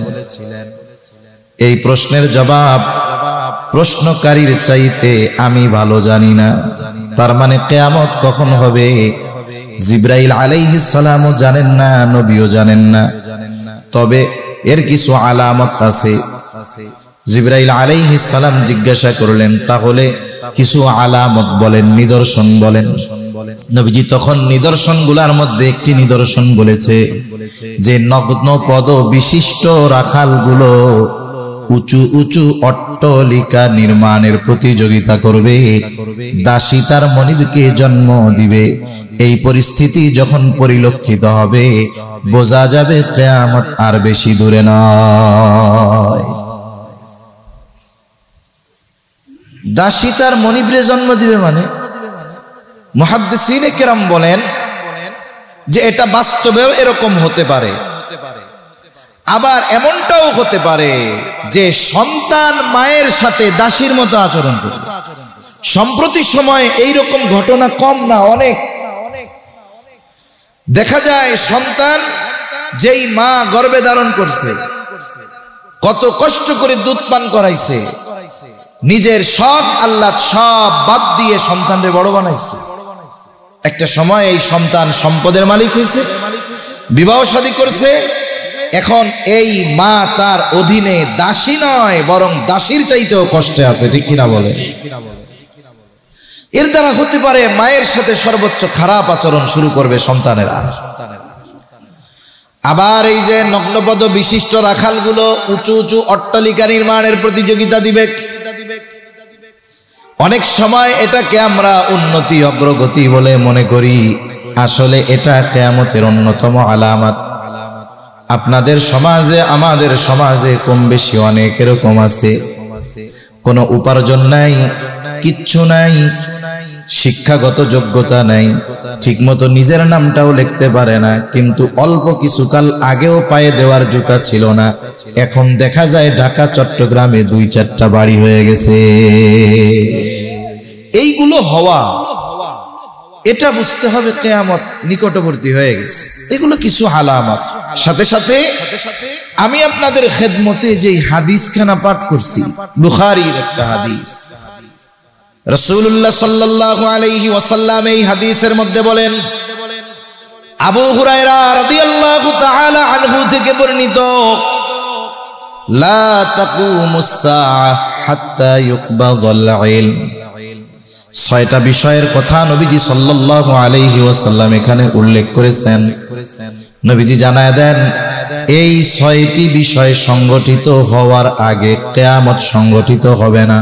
এই প্রশ্নের জবাব প্রশ্নকারীর চাইতে আমি ভালো জানি না। তার মানে কিয়ামত কখন হবে জিবরাইল আলাইহিস সালামও জানেন না, নবীও জানেন না। তবে এর কিছু আলামত আছে। জিবরাইল আলাইহিস সালাম জিজ্ঞাসা করলেন, তাহলে কিছু আলামত বলেন, নিদর্শন বলেন। নবীজি তখন নিদর্শনগুলোর মধ্যে একটি নিদর্শন বলেছে যে নগ্ন পদ বিশিষ্ট রাখালগুলো উঁচু উঁচু অট্টালিকা নির্মাণের প্রতিযোগিতা করবে, দাসী তার মনিবকে জন্ম দিবে। এই পরিস্থিতি যখন পরিলক্ষিত হবে, বোঝা যাবে কিয়ামত আর বেশি দূরে নয়। দাসী তার মনিবরে জন্ম দিবে মানে মুহাদ্দিসিনে কেরাম বলেন যে এটা বাস্তবেও এরকম হতে পারে, আবার এমনটাও হতে পারে যে সন্তান মায়ের সাথে দাসীর মতো আচরণ করবে। সম্প্রতি সময়ে এইরকম ঘটনা কম না, অনেক দেখা যায়। সন্তান যেই মা গর্ভে ধারণ করছে, কত কষ্ট করে দুধ পান করাইছে, নিজের শখ আহ্লাদ সব বাদ দিয়ে সন্তানকে বড় বানাইছে। একটা সময় এই সন্তান সম্পদের মালিক হয়েছে, বিবাহ শাদী করছে, এখন এই মা তার অধীনে দাসী নয়, বরং দাসীর চাইতেও কষ্টে আছে, ঠিক কিনা বলে? এর দ্বারা হতে পারে মায়ের সাথে সর্বোচ্চ খারাপ আচরণ শুরু করবে সন্তানেরা। আবার এই যে নগ্নপদ বিশিষ্ট রাখালগুলো উঁচু উঁচু অট্টালিকা নির্মাণের প্রতিযোগিতা দিবে। অনেক সময় এটাকে আমরা উন্নতি অগ্রগতি বলে মনে করি, আসলে এটা কিয়ামতের অন্যতম আলামত। আপনাদের সমাজে আমাদের সমাজে কম বেশি অনেক এরকম আছে, কোনো উপার্জন নাই, কিচ্ছু নাই, শিক্ষাগত যোগ্যতা নাই, ঠিকমতো নিজের নামটাও লিখতে পারে না, কিন্তু অল্প কিছুকাল আগেও পায়ে দেওয়ার জুতা ছিল না, এখন দেখা যায় ঢাকা চট্টগ্রামে 2-4টা বাড়ি হয়ে গেছে। এইগুলো হওয়া, এটা বুঝতে হবে কিয়ামত নিকটবর্তী হয়ে গেছে। এগুলো কিছু আলামত। সাথে সাথে আমি আপনাদের খেদমতে যে হাদিসখানা পাঠ করছি, বুখারীর একটা হাদিস, রাসূলুল্লাহ সাল্লাল্লাহু আলাইহি ওয়াসাল্লাম এই হাদিসের মধ্যে বলেন, আবু হুরায়রা রাদিয়াল্লাহু তাআলা আনহু থেকে বর্ণিত, লা তাকুমুস সাআহ হাত্তা ইউকবাদাল ইলম। 6টা বিষয়ের কথা নবীজি সাল্লাল্লাহু আলাইহি ওয়াসাল্লাম এখানে উল্লেখ করেছেন। নবীজি জানায় দেন, এই 6টি বিষয় সংগঠিত হওয়ার আগে কিয়ামত সংগঠিত হবে না।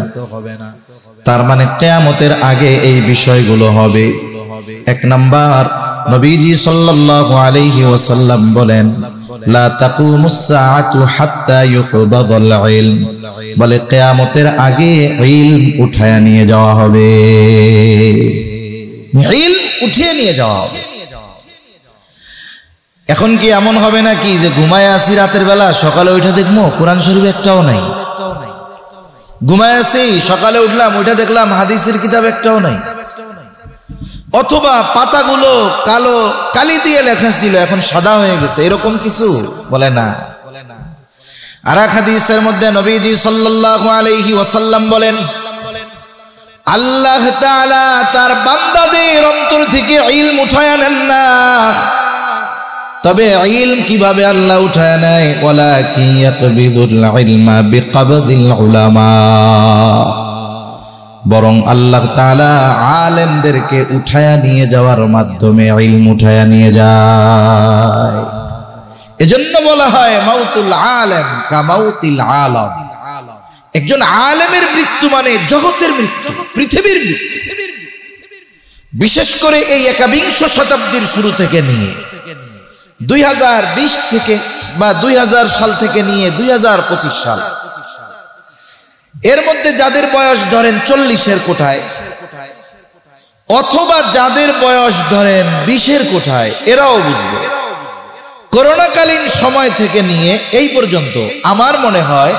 তার মানে কিয়ামতের আগে এই বিষয়গুলো হবে। 1 নাম্বার, নবীজি সাল্লাল্লাহু আলাইহি ওয়াসাল্লাম বলেন, লা তাকুমুস সাআতু হাত্তা ইউকবাদাল ইলম, বলে কিয়ামতের আগে ইলম উঠায়া নিয়ে যাওয়া হবে, ইলম উঠিয়ে নিয়ে যাওয়া হবে। এখন কি এমন হবে নাকি যে ঘুমায় আসি রাতের বেলা, সকালে উঠে দেখবো কোরআন শরীফ একটাও নাই? ঘুমায় আসি, সকালে উঠলাম, ওইটা দেখলাম হাদিসের কিতাব একটাও নাই। অথবা পাতাগুলো কালো কালি দিয়ে লেখা ছিল, এখন সাদা হয়ে গেছে, এরকম কিছু বলে না। আর এক হাদিসের মধ্যে নবীজি সাল্লাল্লাহু আলাইহি ওয়াসাল্লাম বলেন, আল্লাহ তাআলা তার বান্দাদের অন্তর থেকে ইলম উঠায়া নেন না। তবে ইলম কিভাবে আল্লাহ উঠায় নেয়? ওয়ালাকিন ইয়াকবিদুল ইলমা বিকবদিল উলামা, বরং আল্লাহ তাআলা আলেমদেরকে উঠায়া নিয়ে যাওয়ার মাধ্যমে ইলম উঠায়া নিয়ে যায়। এজন্য বলা হয় মাউতুল আলেম কামাউতিল আলাম। একজন আলেমের মৃত্যু মানে জগতের মৃত্যু, পৃথিবীর মৃত্যু। বিশেষ করে এই 21 শতাব্দীর শুরু থেকে নিয়ে 2020 থেকে বা 2000 সাল থেকে নিয়ে 2025 সাল, এর মধ্যে যাদের বয়স ধরেন 40-এর কোঠায়, অথবা যাদের বয়স ধরেন 20-এর কোঠায়, এরাও বুঝবে করোনাকালীন সময় থেকে নিয়ে এই পর্যন্ত আমার মনে হয়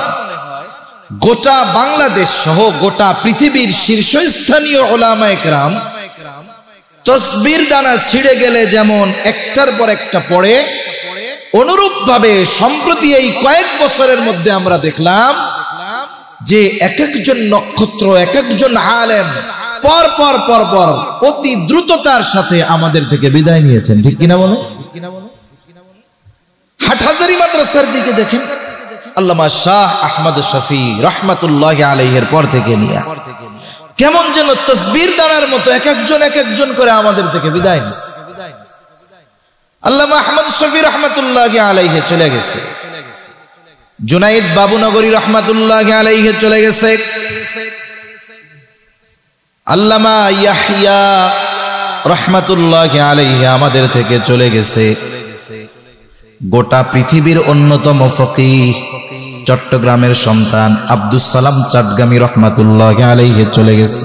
গোটা বাংলাদেশ সহ গোটা পৃথিবীর শীর্ষস্থানীয় উলামায়ে কেরাম তসবির দানা ছিঁড়ে গেলে যেমন একটার পর একটা পড়ে, অনুরূপ ভাবে সম্প্রতি এই কয়েক বছরের মধ্যে আমরা দেখলাম যে এক একজন নক্ষত্র, এক একজন আলেম পর পর পর পর অতি দ্রুততার সাথে আমাদের থেকে বিদায় নিয়েছেন, ঠিক কিনা বলে? হাটহাজারী মাদ্রাসার দিকে দেখেন, আল্লামা শাহ আহমদ শফি রহমাতুল্লাহি আলাইহির পর থেকে নিয়ে কেমন যেন তসবির দানার মতো এক একজন করে আমাদের থেকে বিদায় নিছে। আল্লামা আহমদ শফি রহমাতুল্লাহি আলাইহি চলে গেছে, জুনাইদ বাবুনগরী রহমাতুল্লাহি আলাইহি চলে গেছে, আল্লামা ইয়াহইয়া রহমাতুল্লাহি আলাইহি আমাদের থেকে চলে গেছে। গোটা পৃথিবীর অন্যতম ফকিহ চট্টগ্রামের সন্তান আব্দুস সালাম চাটগামী রহমাতুল্লাহি আলাইহি চলে গেছে।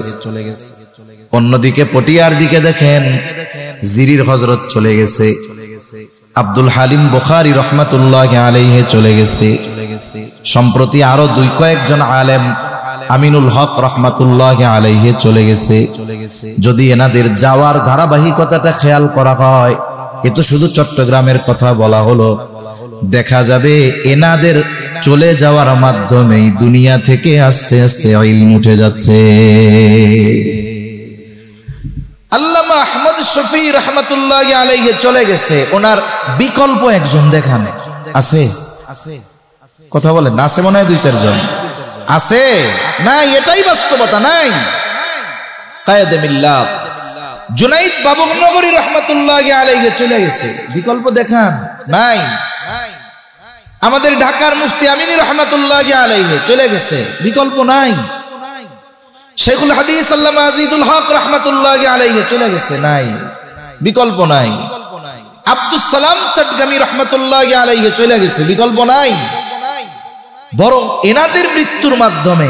অন্যদিকে পটিয়ার দিকে দেখেন জিরির হযরত চলে গেছে, আব্দুল হালিম বুখারী রহমাতুল্লাহি আলাইহি চলে গেছে। সম্প্রতি আরো কয়েকজন আলেম আমিনুল হক রহমাতুল্লাহি আলাইহি চলে গেছে। যদি এনাদের যাওয়ার ধারাবাহিকতাটা খেয়াল করা হয়, এ তো শুধু চট্টগ্রামের কথা বলা হলো, দেখা যাবে এনাদের চলে যাওয়ার মাধ্যমেই দুনিয়া থেকে আস্তে আস্তে ইলম উঠে যাচ্ছে। আল্লামা আহমদ শফি রহমাতুল্লাহি আলাইহি চলে গেছে, ওনার বিকল্প একজন দেখান, আছে? কথা বলেন, আছে মনে হয় 2-4 জন আছে। নাই, এটাই বাস্তবতা। নাই কায়েদে মিল্লাত জুনাইদ বাবুনগরী রহমাতুল্লাহি আলাইহি চলে গেছে, বিকল্প দেখান নাই। আমাদের ঢাকার মুফতি আমিনী রহমাতুল্লাহি আলাইহি চলে গেছে, বিকল্প নাই। শেখুল হাদিস আল্লামা আজিজুল হক রহমাতুল্লাহি আলাইহি চলে গেছে, নাই, বিকল্প নাই। আব্দুস সালাম চট্টগ্রামী রহমাতুল্লাহি আলাইহি চলে গেছে, বিকল্প নাই। বরং এনাদের মৃত্যুর মাধ্যমে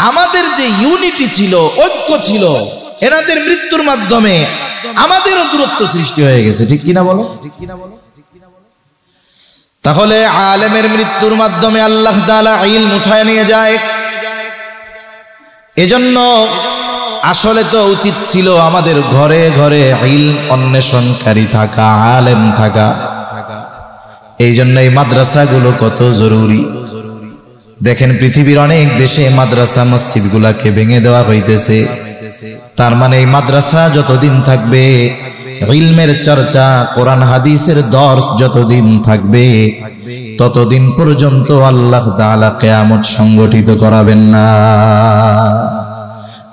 আমাদের যে ইউনিটি ছিল, ঐক্য ছিল, এনাদের মৃত্যুর মাধ্যমে আমাদেরও দূরত্ব সৃষ্টি হয়ে গেছে। ঠিক কিনা বলো? তাহলে আলেমের মৃত্যুর মাধ্যমে আল্লাহ তাআলা ইলম উঠায় নিয়ে যায়। এজন্য আসলে তো উচিত ছিল আমাদের ঘরে ঘরে ইলম অন্বেষণকারী থাকা, আলেম থাকা। এই জন্যই মাদ্রাসাগুলো কত জরুরি। দেখেন পৃথিবীর অনেক দেশে মাদ্রাসা মসজিদ গুলাকে ভেঙে দেওয়া হইতেছে। তার মানে এই মাদ্রাসা যতদিন থাকবে, ইলমের চর্চা, কোরআন হাদিসের দর্স যতদিন থাকবে, ততদিন পর্যন্ত আল্লাহ তাআলা কিয়ামত সংগঠিত করাবেন না।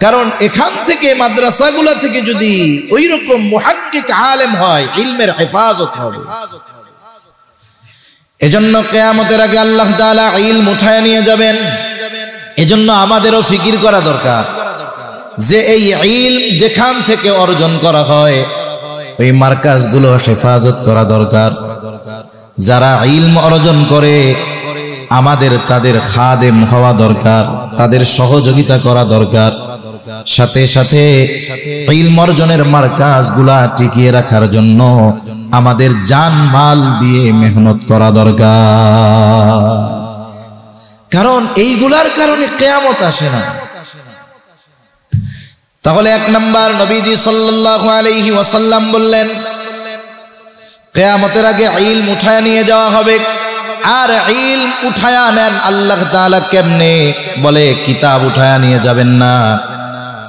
কারণ এখান থেকে মাদ্রাসাগুলা থেকে যদি ওই রকম মুহাক্কিক আলেম হয়, ইলমের হেফাজত হবে। এজন্য কিয়ামতের আগে আল্লাহ তাআলা ইলম উঠায় নিয়ে যাবেন। এজন্য আমাদেরও ফিকির করা দরকার যে এই ইলম যেখান থেকে অর্জন করা হয় ওই মার্কাজগুলো হেফাজত করা দরকার। যারা ইলম অর্জন করে আমাদের তাদের খাদেম হওয়া দরকার, তাদের সহযোগিতা করা দরকার। সাথে সাথে ইলম অর্জনের মার্কাজগুলা টিকিয়ে রাখার জন্য আমাদের জান মাল দিয়ে মেহনত করা দরকার। কারণ এইগুলার কারণে কিয়ামত আসে না। তাহলে 1 নাম্বার, নবীজি সাল্লাল্লাহু আলাইহি ওয়াসাল্লাম বললেন কিয়ামতের আগে ইলম উঠায় নিয়ে যাওয়া হবে। আর ইলম উঠায়া নেন আল্লাহ তাআলা কেমনে? বলে কিতাব উঠায়া নিয়ে যাবেন না,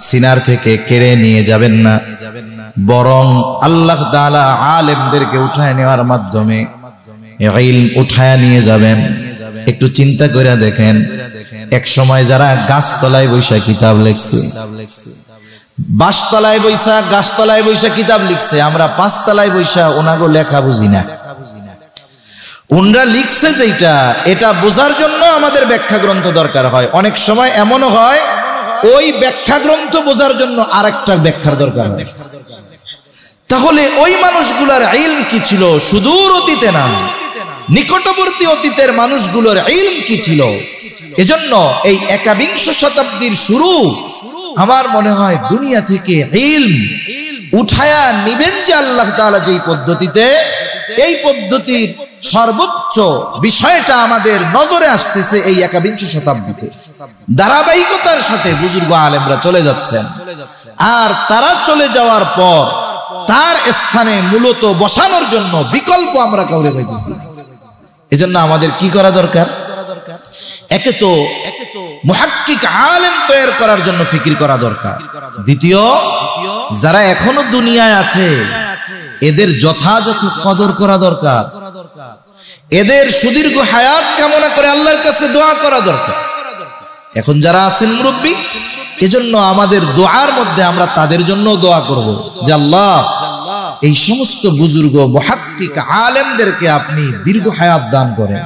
সিনার থেকে কেড়ে নিয়ে যাবেন না, বরং আল্লাহ তাআলা আলেমদেরকে উঠায় নেওয়ার মাধ্যমে ইলম উঠায়া নিয়ে যাবেন। একটু চিন্তা করে দেখেন, এক সময় যারা গাছতলায় বৈশা কিতাব লিখছে, বাসতলায় বৈশা, গাছতলায় বৈশা কিতাব লিখছে, আমরা 5 তলায় বৈশা ওনাগো লেখা বুঝি না। উনরা লিখছে যেটা, এটা বোঝার জন্য আমাদের ব্যাখ্যা গ্রন্থ দরকার হয়। অনেক সময় এমনও হয় ওই ব্যাখ্যা গ্রন্থ বোঝার জন্য আরেকটা ব্যাখ্যার দরকার হয়। তাহলে ওই মানুষগুলোর ইলম কি ছিল? সুদূর অতীতে না, নিকটবর্তী অতীতের মানুষগুলোর ইলম কি ছিল? এজন্য এই 21 শতাব্দীর শুরু আমার মনে হয় দুনিয়া থেকে ইলম উঠায়া নিবেন যে আল্লাহ তাআলা যেই পদ্ধতিতে, এই পদ্ধতির সর্বোচ্চ বিষয়টা আমাদের নজরে আসতেছে এই 21 শতাব্দীতে। ধারাবাহিকতার সাথে বুজুর্গ আলেমরা চলে যাচ্ছেন, আর তারা চলে যাওয়ার পর তার স্থানে মূলত বসানোর জন্য বিকল্প আমরা কাউরে পাইতেছি। এজন্য আমাদের কি করা দরকার? একে তো মুহাক্কিক আলেম তৈরি করার জন্য ফিকির করা দরকার। দ্বিতীয়, যারা এখনো দুনিয়ায় আছে এদের যথাযথ কদর করা দরকার। এদের সুদীর্ঘ হায়াত কামনা করে আল্লাহর কাছে দোয়া করা দরকার। এখন যারা আছেন মুরব্বী, এজন্য আমাদের দোয়ার মধ্যে আমরা তাদের জন্য দোয়া করব যে আল্লাহ এই সমস্ত বুজুর্গ মুহাক্কিক আলেমদেরকে আপনি দীর্ঘ হায়াত দান করেন।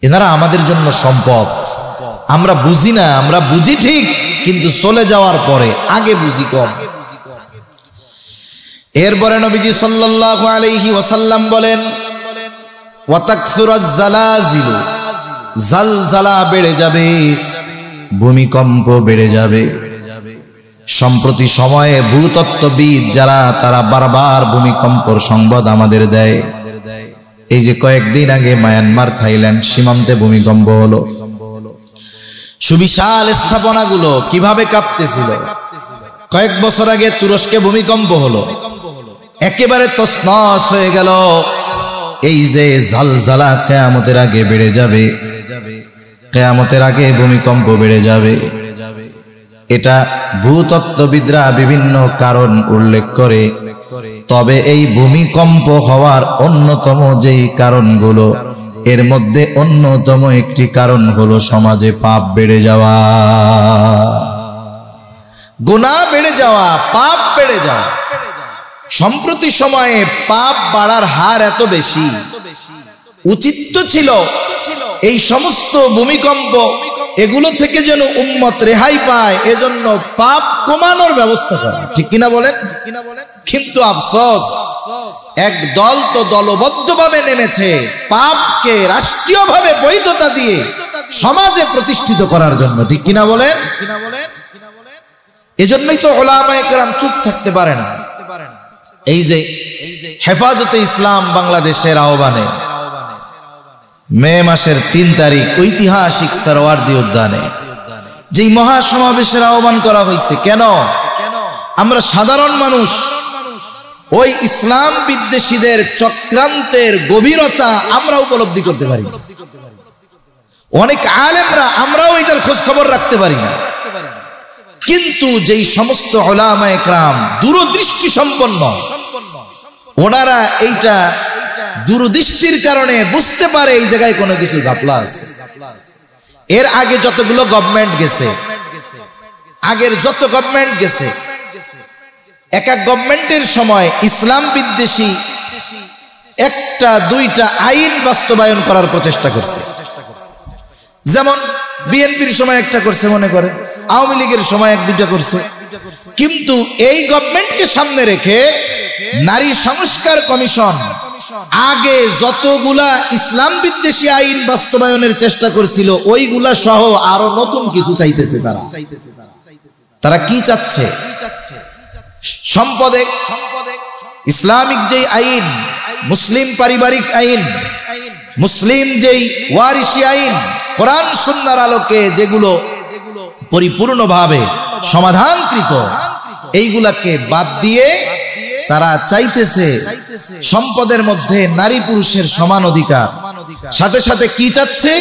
এনারা আমাদের জন্য সম্পদ। আমরা বুঝি না, আমরা বুঝি ঠিক, কিন্তু চলে যাওয়ার পরে আগে বুঝি কম। এরপরে নবীজি সাল্লাল্লাহু আলাইহি ওয়াসাল্লাম বলেন ওয়া তাকসুরাজ জালাজিল, জালজালা বেড়ে যাবে, ভূমিকম্প বেড়ে যাবে। সম্প্রতি সময়ে ভূতত্ত্ববিদ যারা, তারা বারবার ভূমিকম্পর সংবাদ আমাদের দেয়। এই যে কয়েকদিন আগে মায়ানমার থাইল্যান্ড সীমান্তে ভূমিকম্প হলো, সুবিশাল স্থাপনাগুলো কিভাবে কাঁপতেছিল। কয়েক বছর আগে তুরস্কে ভূমিকম্প হলো, একেবারে তছনছ হয়ে গেল। এই যে জালজালা কিয়ামতের আগে বেড়ে যাবে, কিয়ামতের আগে ভূমিকম্প বেড়ে যাবে, এটা ভূতত্ত্ববিদরা বিভিন্ন কারণ উল্লেখ করে। তবে এই ভূমিকম্প হওয়ার অন্যতম যেই কারণগুলো, এর মধ্যে অন্যতম একটি কারণ হলো সমাজে পাপ বেড়ে যাওয়া, গুনাহ বেড়ে যাওয়া, পাপ বেড়ে যাওয়া। সম্প্রতি সময়ে পাপ বাড়ার হার এত বেশি, উচিত তো ছিল এই সমস্ত ভূমিকম্প এগুলো থেকে যেন উম্মত রেহাই পায়, এজন্য পাপ কমানোর ব্যবস্থা করা, ঠিক কিনা বলেন? কিন্তু আফসোস, এক দল তো দলবদ্ধভাবে নেমেছে পাপকে রাষ্ট্রীয়ভাবে বৈধতা দিয়ে সমাজে প্রতিষ্ঠিত করার জন্য, ঠিক কিনা বলেন? এজন্যই তো উলামায়ে কেরাম চুপ থাকতে পারে না। এই যে হেফাজতে ইসলাম বাংলাদেশের আহ্বানে মে মাসের 3 তারিখ ঐতিহাসিক সরওয়ার্দী উদ্যানে যেই মহাসমাবেশের আহ্বান করা হয়েছে, কেন? আমরা সাধারণ মানুষ ওই ইসলাম বিদ্বেষীদের চক্রান্তের গভীরতা আমরা উপলব্ধি করতে পারি। অনেক আলেমরা আমরাও এটার খোঁজ খবর রাখতে পারি না, কিন্তু যেই সমস্ত উলামায়ে কেরাম দূরদৃষ্টি সম্পন্ন, ওনারা এইটা দূরদৃষ্টির কারণে বুঝতে পারে এই জায়গায় কোনো কিছু ঘাপলা আছে। এর আগে যতগুলো গভর্নমেন্ট গেছে, আগের যত গভর্নমেন্ট গেছে, এক এক গভর্নমেন্টের সময় ইসলাম বিদ্বেষী একটা দুইটা আইন বাস্তবায়ন করার প্রচেষ্টা করছে। যেমন বিএনপির সময় একটা করছে, মনে করে আওয়ামী লীগের সময় এক দুইটা করছে, কিন্তু এই গভর্নমেন্টকে সামনে রেখে নারী সংস্কার কমিশন আগে যতগুলা ইসলাম বিদ্বেষী আইন বাস্তবায়নের চেষ্টা করছিল ওইগুলা সহ আরো নতুন কিছু চাইতেছে। তারা কি চাচ্ছে? সম্পদে ইসলামিক যেই আইন, মুসলিম পারিবারিক আইন, মুসলিম যেই ওয়ারিসি আইন, কোরআন সুন্নাহর আলোকে যেগুলো পরিপূর্ণভাবে সমাধানকৃত, এইগুলাকে বাদ দিয়ে তারা চাইতেছে সম্পদের মধ্যে নারী পুরুষের সমান অধিকার। সাথে সাথে কি চাচ্ছে?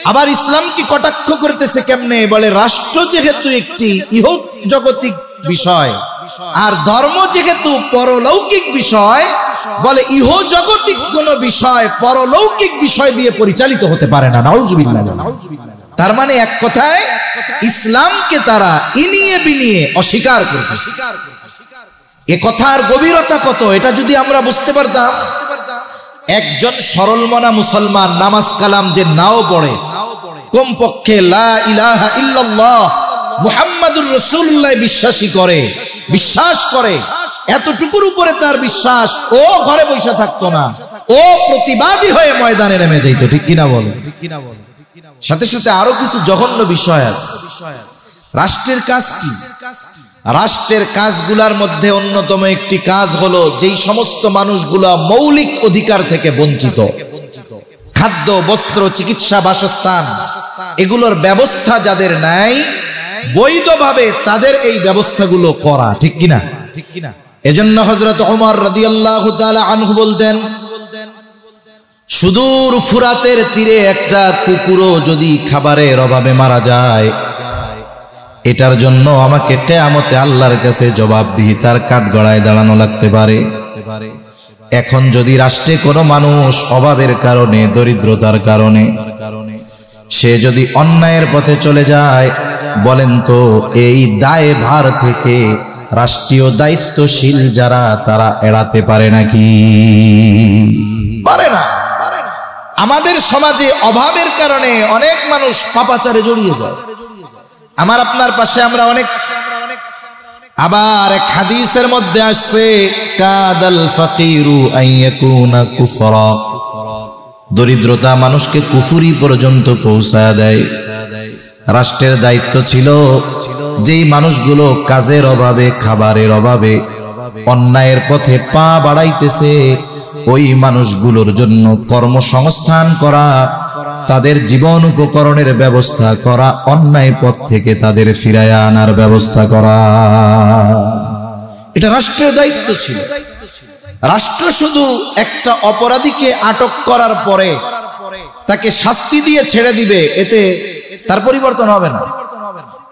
আবার ইসলামকে কটাক্ষ করতেছে কেমনে? বলে রাষ্ট্র যেহেতু একটি ইহক জগতিক বিষয় আর ধর্ম যেহেতু পরলৌকিক বিষয়, বলে ইহ জগতিক কোন বিষয় পরলৌকিক বিষয় দিয়ে পরিচালিত হতে পারে না। নাউজুবিল্লাহ। তার মানে এক কথায় ইসলামকে তারা ইনিয়ে বিনিয়ে অস্বীকার করতেছে। এ কথার গভীরতা কত, এটা যদি আমরা বুঝতে পারতাম, একজন সরলমনা মুসলমান নামাজ কালাম যে নাও পড়ে, কমপক্ষে লা ইলাহা ইল্লাল্লাহ মুহাম্মাদুর রাসূলুল্লাহ বিশ্বাস করে, এতটুকুর উপরে তার বিশ্বাস, ও ঘরে বসে থাকতো না, ও প্রতিবাদী হয়ে ময়দানে নেমে যাইতো, ঠিক কিনা বলো? সাথে সাথে আরো কিছু জঘন্য বিষয় আছে। রাষ্ট্রের কাজ কি? রাষ্ট্রের কাজগুলার মধ্যে অন্যতম একটি কাজ হলো যেই সমস্ত মানুষগুলা মৌলিক অধিকার থেকে বঞ্চিত, খাদ্য, বস্ত্র, চিকিৎসা, বাসস্থান, এগুলোর ব্যবস্থা যাদের নাই, বৈধভাবে তাদের এই ব্যবস্থাগুলো করা, ঠিক কিনা? এজন্য হযরত ওমর রাদিয়াল্লাহু তাআলা আনহু বলতেন, সুদূর ফুরাতের তীরে একটা কুকুরও যদি খাবারের অভাবে মারা যায়, এটার জন্য আমাকে কিয়ামতে আল্লাহর কাছে জবাবদিহিতার কাঠগড়ায় দাঁড়ানো লাগতে পারে। এখন যদি রাষ্ট্রে কোনো মানুষ অভাবের কারণে, দরিদ্রতার কারণে সে যদি অন্যায়ের পথে চলে যায়, বলেন তো এই দায় ভার থেকে রাষ্ট্রীয় দায়িত্বশীল যারা তারা এড়াতে পারে নাকি? পারে না। আমাদের সমাজে অভাবের কারণে অনেক মানুষ পাপাচারে জড়িয়ে যায়। আমার আপনার পাশে আমরা অনেক, আবার এক হাদিসের মধ্যে আসছে কাদাল ফাকিরু আইয়াকুনা কুফরা, দরিদ্রতা মানুষকে কুফরি পর্যন্ত পৌঁছায় দেয়। রাষ্ট্রের দায়িত্ব ছিল যেই মানুষগুলো কাজের অভাবে, খাবারের অভাবে অন্যায়ের পথে পা বাড়াইতেছে, ওই মানুষগুলোর জন্য কর্মসংস্থান করা, তাদের জীবন উপকরণের ব্যবস্থা করা, অন্যায় পথ থেকে তাদের ফিরায় আনার ব্যবস্থা করা, এটা রাষ্ট্রের দায়িত্ব ছিল। রাষ্ট্র শুধু একটা অপরাধীকে আটক করার পরে তাকে শাস্তি দিয়ে ছেড়ে দিবে, এতে তার পরিবর্তন হবে না।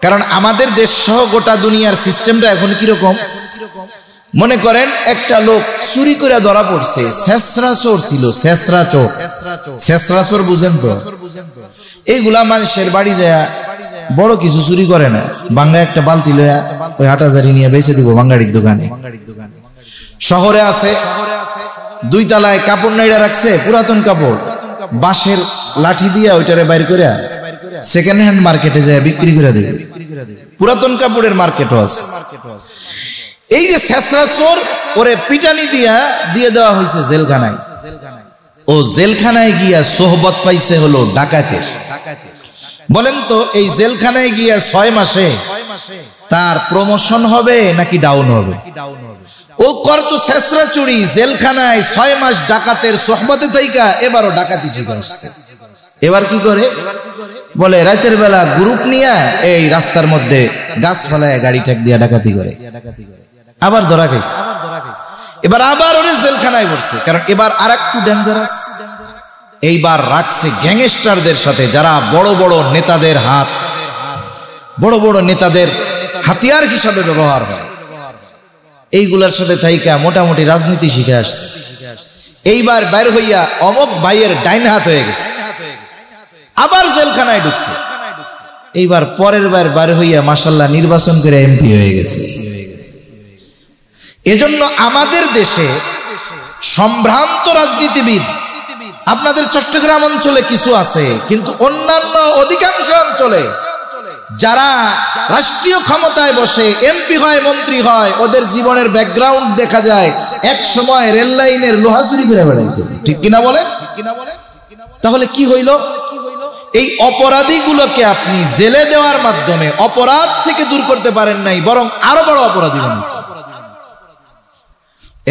কারণ আমাদের দেশ সহ গোটা দুনিয়ার সিস্টেমটা এখন কিরকম, মনে করেন একটা লোক চুরি করে ধরা পড়ছে, শেষরা চোর ছিল, শেষরা চোর। শেষরা চোর বুঝেন তো? এইগুলা মানুষের বাড়ি যায় বড় কিছু চুরি করে না, বাঙ্গা একটা বালতি লয়া ওই হাটাজারি নিয়ে বেচে দিব বাঙ্গাড়ির দোকানে। শহরে আছে 2 তলায় কাপড় নাইড়া রাখছে, পুরাতন কাপড়, বাঁশের লাঠি দিয়া ওইটারে বাইর করে সেকেন্ড হ্যান্ড মার্কেটে যায় বিক্রি করে দেবে। পুরাতন কাপড়ের মার্কেটও আছে। এই যে শেষরা চোর, ওরে পিটানি দিয়ে দেওয়া হয়েছে জেলখানায়। ও জেলখানায় গিয়া সোহবত পাইছে হলো ডাকাতের। বলেন তো এই জেলখানায় গিয়া 6 মাসে তার প্রমোশন হবে নাকি ডাউন হবে? ও করতো শেষরা চুরি, জেলখানায় 6 মাস ডাকাতের সোহবতে থাইকা এবারও ডাকাতি শিখে আসছে। এবার কি করে? বলে রাতের বেলা গ্রুপ নিয়ে এই রাস্তার মধ্যে গাছ ফেলায় গাড়ি ঠেক দিয়ে ডাকাতি করে, আবার ধরা খাইছে। এবার আবার ওরে জেলখানায় পড়ছে, কারণ এবার আর একটু ডেঞ্জারাস। এইবার রাখছে গ্যাংস্টারদের সাথে, যারা বড় বড় নেতাদের বড় বড় নেতাদের হাতিয়ার হিসাবে ব্যবহার হয়। এইগুলার সাথে থাইকা মোটামুটি রাজনীতি শিখে আসছে। এইবার বাইর হইয়া অমক ভাইয়ের ডাইন হাত হয়ে গেছে, আবার জেলখানায় ঢুকছে। এইবার পরের বার বাইর হইয়া মাশাআল্লাহ নির্বাচন করে এমপি হয়ে গেছে। এজন্য আমাদের দেশে সম্ভ্রান্ত রাজনীতিবিদ আপনাদের চট্টগ্রাম অঞ্চলে কিছু আছে, কিন্তু অন্যান্য অধিকাংশ অঞ্চলে যারা রাষ্ট্রীয় ক্ষমতায় বসে এমপি হয়, মন্ত্রী হয়, ওদের জীবনের ব্যাকগ্রাউন্ড দেখা যায় এক সময় রেল লাইনের লোহা চুরি করে বেড়াইতো। ঠিক কিনা বলেন? তাহলে কি হইল? এই অপরাধীগুলোকে আপনি জেলে দেওয়ার মাধ্যমে অপরাধ থেকে দূর করতে পারেন নাই, বরং আরো বড় অপরাধী বানাইছেন।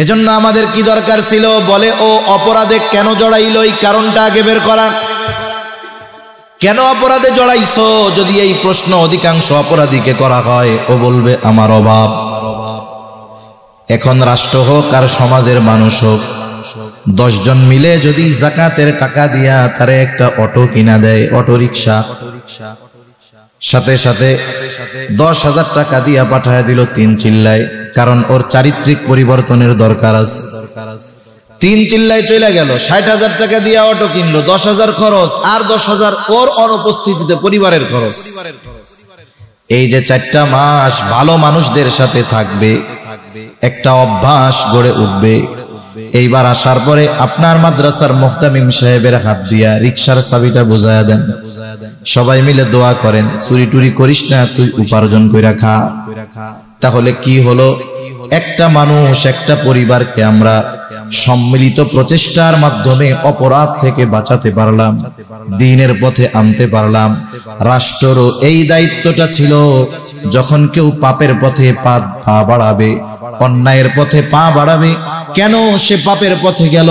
এজন্য আমাদের কি দরকার ছিল? বলে ও অপরাধে কেন জড়াইল, এই কারণটা আগে বের করা। কেন অপরাধে জড়াইছো? যদি এই প্রশ্ন অধিকাংশ অপরাধীকে করা হয়, ও বলবে আমার অভাব। এখন রাষ্ট্র হোক আর সমাজের মানুষ হোক, 10 জন মিলে যদি যাকাতের টাকা দিয়া তারে একটা অটো কিনা দেয়, অটো রিক্সা, সাথে সাথে 10,000 টাকা দিয়া পাঠায় দিল 3 চিল্লায়, কারণ ওর চারিত্রিক পরিবর্তনের দরকার আছে। 3 চিল্লায় চলে গেল, 60,000 টাকা দিয়া অটো কিনলো, 10,000 খরচ, আর 10,000 ওর অনুপস্থিতিতে পরিবারের খরচ। এই যে 4টা মাস ভালো মানুষদের সাথে থাকবে, একটা অভ্যাস গড়ে উঠবে। এইবার আসার পরে আপনার মাদ্রাসার মুহতামিম সাহেবের হাত দিয়া রিকশার চাবিটা বুঝায়া দেন, সবাই মিলে দোয়া করেন, চুরি টুরি করিস না, তুই উপার্জন কইরা খা। তাহলে কি হলো? একটা মানুষ, একটা পরিবারকে আমরা সম্মিলিত প্রচেষ্টার মাধ্যমে অপরাধ থেকে বাঁচাতে পারলাম, দ্বীনের পথে আনতে পারলাম। রাষ্ট্রেরও এই দায়িত্বটা ছিল, যখন কেউ পাপের পথে পা বাড়াবে, অন্যায়ের পথে পা বাড়াবে, কেন সে পাপের পথে গেল,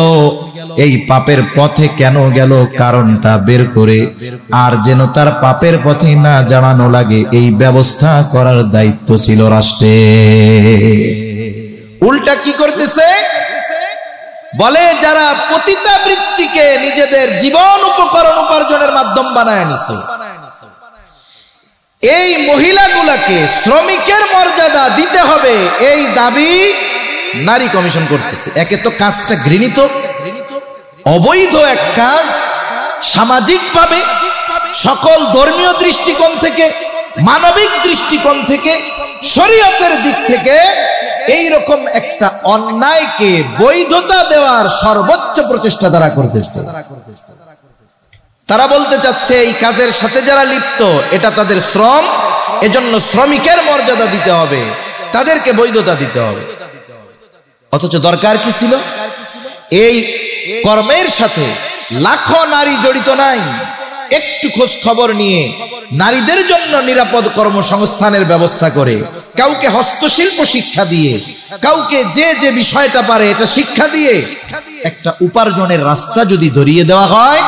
এই পাপের পথে কেন গেল কারণটা বের করে, আর যেন তার পাপের পথে না জানানো লাগে, এই ব্যবস্থা করার দায়িত্ব ছিল রাষ্ট্রের। উল্টা কি করতেছে? বলে যারা পতিতাবৃত্তিকে নিজেদের জীবন উপকরণ উপার্জনের মাধ্যম বানায় নিছে, এই মহিলাগুলাকে শ্রমিকের মর্যাদা দিতে হবে, এই দাবি নারী কমিশন করতেছে। একে তো কাজটা ঘৃণিত, অবৈধ এক কাজ, সামাজিকভাবে সকল ধর্মীয় দৃষ্টিকোণ থেকে, মানবিক দৃষ্টিকোণ থেকে, শরীয়তের দিক থেকে এই রকম একটা অন্যায়কে বৈধতা দেওয়ার সর্বোচ্চ প্রচেষ্টা তারা করতেছে। তারা বলতে চাচ্ছে এই কাজের সাথে যারা লিপ্ত, এটা তাদের শ্রম, এজন্য শ্রমিকের মর্যাদা দিতে হবে, তাদেরকে বৈধতা দিতে হবে। অথচ দরকার কি ছিল? এই কর্মের সাথে লাখো নারী জড়িত নাই। একটু খোঁজ খবর নিয়ে নারীদের জন্য নিরাপদ কর্মসংস্থানের ব্যবস্থা করে, কাউকে হস্তশিল্প শিক্ষা দিয়ে, কাউকে যে যে বিষয়টা পারে এটা শিক্ষা দিয়ে একটা উপার্জনের রাস্তা যদি ধরিয়ে দেওয়া হয়,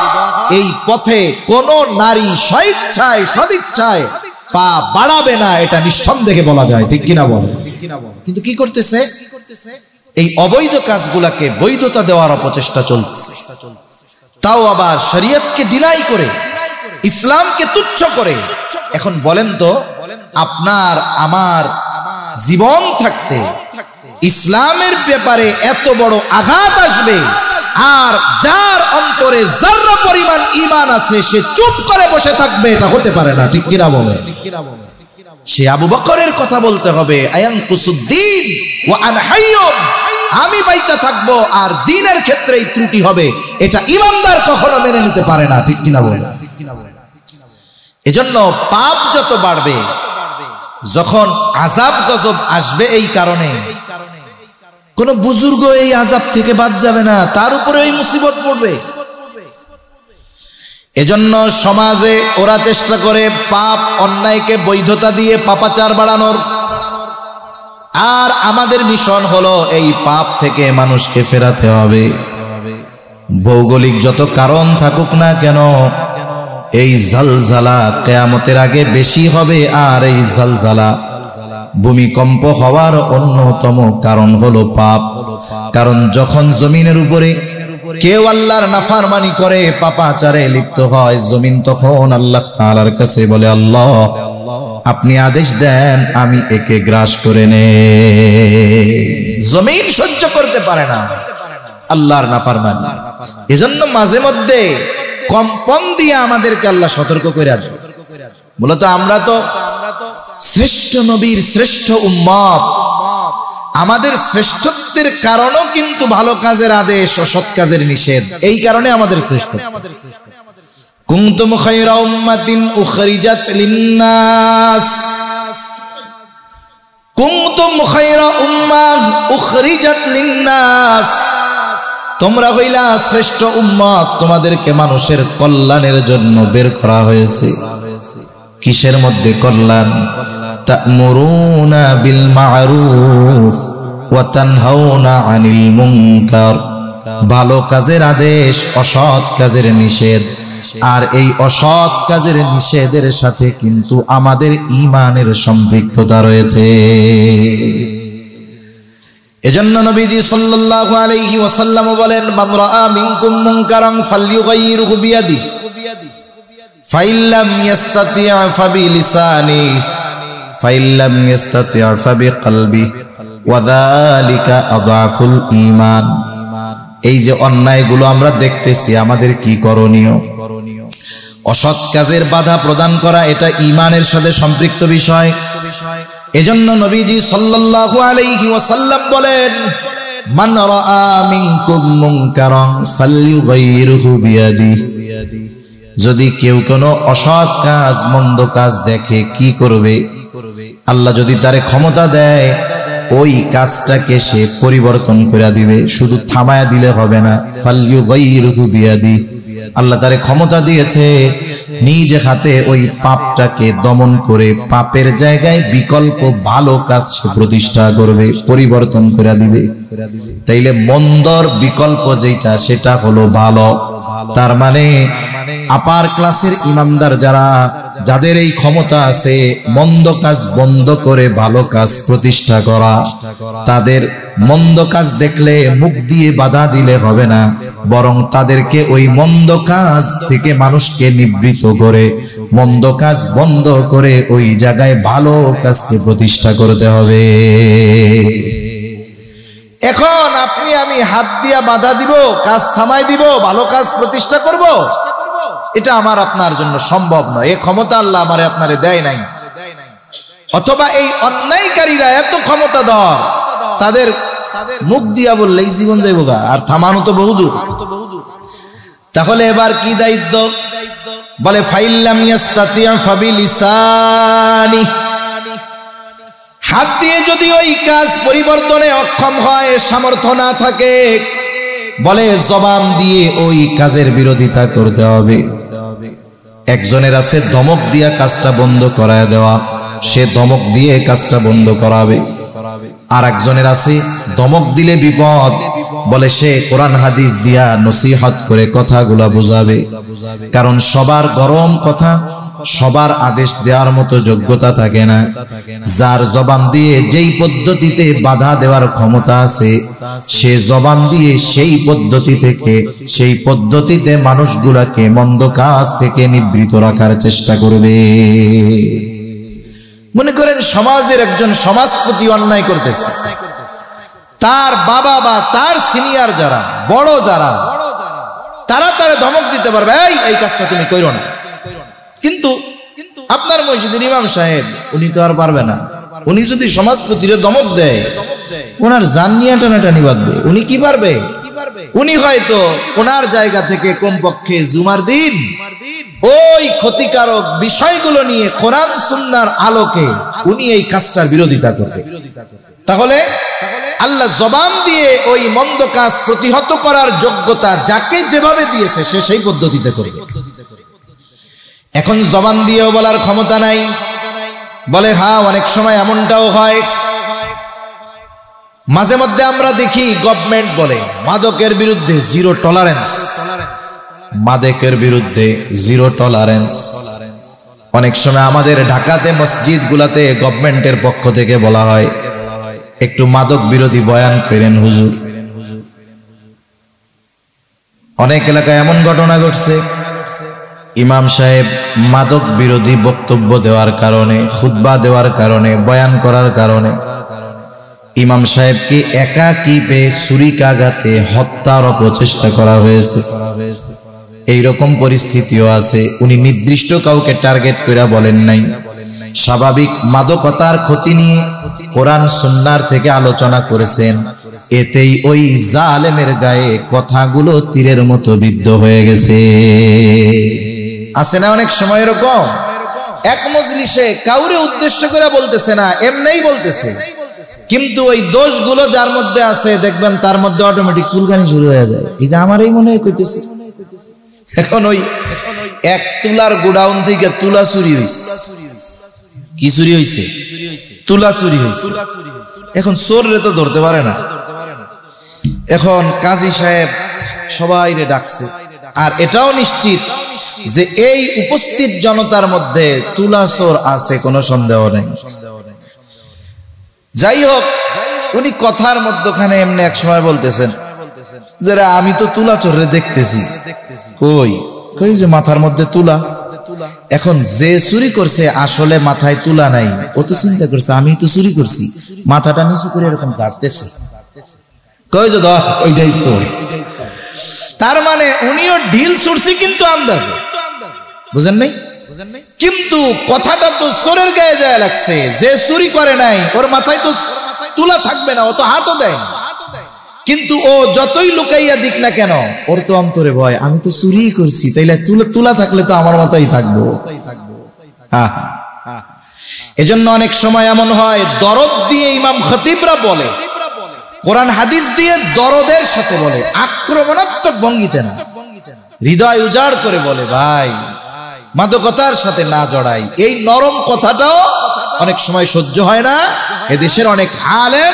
এই পথে কোন নারী স্বেচ্ছায় সদিচ্ছায় পা বাড়াবে না, এটা নিঃসন্দেহে বলা যায়। ঠিক কিনা বল? কিন্তু কি করতেছে? এই অবৈধ কাজগুলাকে বৈধতা দেওয়ার অপচেষ্টা চলছে, তাও আবার শরীয়তকে ডিনাই করে, ইসলামকে তুচ্ছ করে। এখন বলেন তো, আপনার আমার জীবন থাকতে ইসলামের ব্যাপারে এত বড় আঘাত আসবে, আর যার অন্তরে যারা পরিমাণ ঈমান আছে সে চুপ করে বসে থাকবে, এটা হতে পারে না। ঠিক কিনা বলে? সে আবু বকরের কথা বলতে হবে, আয়ানকুসুদ্দিন ওয়া আনা হাইয়ুন, আমি বাইচা থাকবো আর দ্বীনের ক্ষেত্রেই ত্রুটি হবে, এটা ঈমানদার কখনো মেনে নিতে পারে না। ঠিক কিনা বলে? এজন্য পাপ যত বাড়বে, যখন আযাব গজব আসবে, এই কারণে কোন বুজুর্গ এই আযাব থেকে বাদ যাবে না, তার উপরে এই মুসিবত পড়বে। এজন্য সমাজে ওরা চেষ্টা করে পাপ অন্যায়কে বৈধতা দিয়ে পাপাচার বাড়ানোর, আর আমাদের মিশন হলো এই পাপ থেকে মানুষকে ফেরাতে হবে। ভৌগোলিক যত কারণ থাকুক না কেন, এই জালজালা কিয়ামতের আগে বেশি হবে, আর এই জালজালা ভূমিকম্প হওয়ার অন্যতম কারণ হলো পাপ। কারণ যখন জমিনের উপরে কেউ আল্লাহর নাফরমানি করে, পাপাচারে লিপ্ত হয়, জমিন তখন আল্লাহ তাআলার কাছে বলে, আল্লাহ আপনি আদেশ দেন আমি একে গ্রাস করে নেই। জমিন সহ্য করতে পারে না আল্লাহর নাফরমানি। এজন্য মাঝে মধ্যে কম্পন দিয়ে আমাদেরকে আল্লাহ সতর্ক করে আসবে। মূলত আমরা তো শ্রেষ্ঠ নবীর শ্রেষ্ঠ উম্মত, আমাদের শ্রেষ্ঠত্বের কারণও কিন্তু ভালো কাজের আদেশ ও সৎ কাজের নিষেধ, এই কারণে আমাদের শ্রেষ্ঠ। কুনতুম খায়রা উম্মাতিন উখরিজাত লিন্নাস, কুনতুম খায়রা উম্মাহ উখরিজাত লিন্নাস, তোমরা হইলা শ্রেষ্ঠ উম্মত, তোমাদেরকে মানুষের কল্যাণের জন্য বের করা হয়েছে। কিসের মধ্যে কল্যাণ? তা'মুরুনা বিল মা'রুফ ওয়া তানহাউনা আনিল মুনকার, ভালো কাজের আদেশ, অসৎ কাজের নিষেধ। আর এই অসৎ কাজের নিষেধের সাথে কিন্তু আমাদের ঈমানের সম্পৃক্ততা রয়েছে। এজন্য নবীজি সাল্লাল্লাহু আলাইহি ওয়াসাল্লাম বলেন, মান রাআ মিনকুম মুনকারান ফালইয়ুগাইয়িরহু বিয়াদিহি ফাইল্লাম ইয়াস্তাতি' ফাবিলিসানিহি ফাইল্লাম ইয়াস্তাতি' ফাবিকলবিহি ওয়া যালিকা আযআফুল ঈমান। এই যে অন্যায়গুলো আমরা দেখতেছি, আমাদের কি করণীয়? অসৎ কাজের বাধা প্রদান করা, এটা ঈমানের সাথে সম্পৃক্ত বিষয়। এজন্য নবীজি সাল্লাল্লাহু আলাইহি ওয়াসাল্লাম বলেন, মান রাআ মিনকুম মুনকারান ফালইয়ুগাইয়িরহু বিয়াদিহি, যদি কেউ কোনো অসৎ কাজ, মন্দ কাজ দেখে, কি করবে? আল্লাহ যদি তারে ক্ষমতা দেয়, ওই কাজটাকে সে পরিবর্তন করে দিবে, শুধু থামায়া দিলে হবে না। ফালইয়ুগাইয়িরহু বিয়াদিহি, আল্লাহ তারে ক্ষমতা দিয়েছে নিজ হাতে ওই পাপটাকে দমন করে পাপের জায়গায় বিকল্প ভালো কাজ সে প্রতিষ্ঠা করবে, পরিবর্তন করে দিবে। তাইলে মন্দর বিকল্প যেটা, সেটা হলো ভালো। তার মানে আপার ক্লাসের ইমানদার যারা, যাদের এই ক্ষমতা আছে মন্দ কাজ বন্ধ করে ভালো কাজ প্রতিষ্ঠা করা, তাদের মন্দ কাজ দেখলে মুখ দিয়ে বাধা দিলে হবে না, বরং তাদেরকে ওই মন্দ কাজ থেকে মানুষকে নিবৃত করে, মন্দ কাজ বন্ধ করে ওই জায়গায় ভালো কাজকে প্রতিষ্ঠা করতে হবে। এখন আপনি আমি হাত দিয়া বাধা দিব, কাজ থামাই দিব, ভালো কাজ প্রতিষ্ঠা করব, এটা আমার আপনার জন্য সম্ভব নয়। এই ক্ষমতা আল্লাহ আমারে আপনারে দেয় নাই। অথবা এই অন্যায়কারীরা এত ক্ষমতাধর, তাদের মুখ দিয়া বললেই জীবন যাইব গা, আর থামানো তো বহুদূর। তাহলে এবার কি দায়িত্ব? বলে ফাইল্লাম ইয়াস্তাতি' ফাবিলিসানি, হাত দিয়ে যদি ওই কাজ পরিবর্তনে অক্ষম হয়, সামর্থ্য না থাকে, বলে জবান দিয়ে ওই কাজের বিরোধিতা করতে হবে। একজনের আছে ধমক দিয়া কাজটা বন্ধ করায় দেওয়া, সে ধমক দিয়ে কাজটা বন্ধ করাবে। আর একজনের আছে ধমক দিলে বিপদ, বলে সে কোরআন হাদিস দিয়া নসিহত করে কথাগুলা বুঝাবে। কারণ সবার গরম কথা, সবার আদেশ দেওয়ার মতো যোগ্যতা থাকে না। যার জবান দিয়ে যেই পদ্ধতিতে বাধা দেওয়ার ক্ষমতা আছে, সে জবান দিয়ে সেই পদ্ধতি থেকে, সেই পদ্ধতিতে মানুষগুলাকে মন্দ কাজ থেকে নিবৃত রাখার চেষ্টা করবে। মনে করেন সমাজের একজন সমাজপতি অন্যায় করতেছে, তার বাবা বা তার সিনিয়র যারা বড় যারা তারা তারা ধমক দিতে পারবে, এই কাজটা তুমি কইরো না। কিন্তু আপনার মসজিদের ইমাম সাহেব উনি তো আর পারবে না। উনি যদি সমাজপতিরে ধমক দেয় ওনার জান নিয়ে টানাটানি বাঁধবে। উনি কি পারবে? উনি হয়তো ওনার জায়গা থেকে কমপক্ষে জুমার দিন ওই ক্ষতিকারক বিষয়গুলো নিয়ে কোরআন সুন্নাহর আলোকে উনি এই কাজটার বিরোধিতা করবে। তাহলে আল্লাহ জবান দিয়ে ওই মন্দ কাজ প্রতিহত করার যোগ্যতা যাকে যেভাবে দিয়েছে সে সেই পদ্ধতিতে করবে। এখন জবান দিয়েও বলার ক্ষমতা নাই বলে, হ্যাঁ অনেক সময় এমনটাও হয়। মাঝে মধ্যে আমরা দেখি গভর্নমেন্ট বলে মাদকের বিরুদ্ধে জিরো টলারেন্স, মাদকের বিরুদ্ধে জিরো টলারেন্স। অনেক সময় আমাদের ঢাকাতে মসজিদ গুলাতে গভর্নমেন্টের পক্ষ থেকে বলা হয় একটু মাদক বিরোধী বয়ান করেন হুজুর। অনেক এলাকায় এমন ঘটনা ঘটছে, ইমাম সাহেব মাদক বিরোধী বক্তব্য দেওয়ার কারণে, খুতবা দেওয়ার কারণে, বয়ান করার কারণে ইমাম সাহেবকে একাকী পেয়ে ছুরিকাঘাতে হত্যার অপচেষ্টা করা হয়েছে। এইরকম পরিস্থিতিও আছে। উনি নির্দিষ্ট কাউকে টার্গেট করে বলেন নাই, স্বাভাবিক মাদকতার ক্ষতি নিয়ে কোরআন সুন্নাহর থেকে আলোচনা করেছেন। এতেই ওই জালেমের গায়ে কথাগুলো তীরের মতো বিদ্ধ হয়ে গেছে। আছে না অনেক সময় এরকম, এক মজলিসে কাউরে উদ্দেশ্য করে বলতেছে না, এমনিই বলতেছে, কিন্তু ওই দোষগুলো যার মধ্যে আছে দেখবেন তার মধ্যে অটোমেটিক চুলকানি শুরু হয়ে যায়। এই যে আমারই মনে হয় কইতেছে। এখন ওই 1 তুলার গোডাউন থেকে তুলা চুরি হইছে। কি চুরি হইছে? তুলা চুরি হইছে। এখন চোররে তো ধরতে পারে না। এখন কাজী সাহেব সবাইরে ডাকছে, আর এটাও নিশ্চিত যে এই উপস্থিত জনতার মধ্যে তুলা চোর আছে, কোনো সন্দেহ নেই। যাই হোক, উনি কথার মধ্যখানে এমনি এক সময় বলতেছেন যে আমি তো তুলা চোরে দেখতেছি। কই কই যে মাথার মধ্যে তুলা। এখন যে চুরি করছে আসলে মাথায় তুলা নাই, ও তো চিন্তা করছে আমি তো চুরি করছি, মাথাটা নিচু করে এরকম ঝাড়তেছে। কই যে ওইটাই চোর। তার মানে উনিও ঢিল ছুটছি কিন্তু আন্দাজে, বুঝেন নাই? কিন্তু কথাটা তো চোরের গায়ে যায় লাগছে। যে চুরি করে নাই ওর মাথায় তো তুলা থাকবে না, ও তো হাতও দেয় না। কিন্তু ও যতই লুকাইয়া দিক না কেন ওর তো অন্তরে ভয়, আমি তো চুরি করছি, তাইলে তুলা থাকলে তো আমার মাথায় থাকবো। এজন্য অনেক সময় এমন হয় দরদ দিয়ে ইমাম খতিবরা বলে, কোরআন হাদিস দিয়ে দরদের সাথে বলে, আক্রমণাত্মক ভঙ্গিতে না, হৃদয় উজাড় করে বলে ভাই মাদকতার সাথে না জড়াই। এই নরম কথাটাও অনেক সময় সহ্য হয় না। এদেশের অনেক আলেম,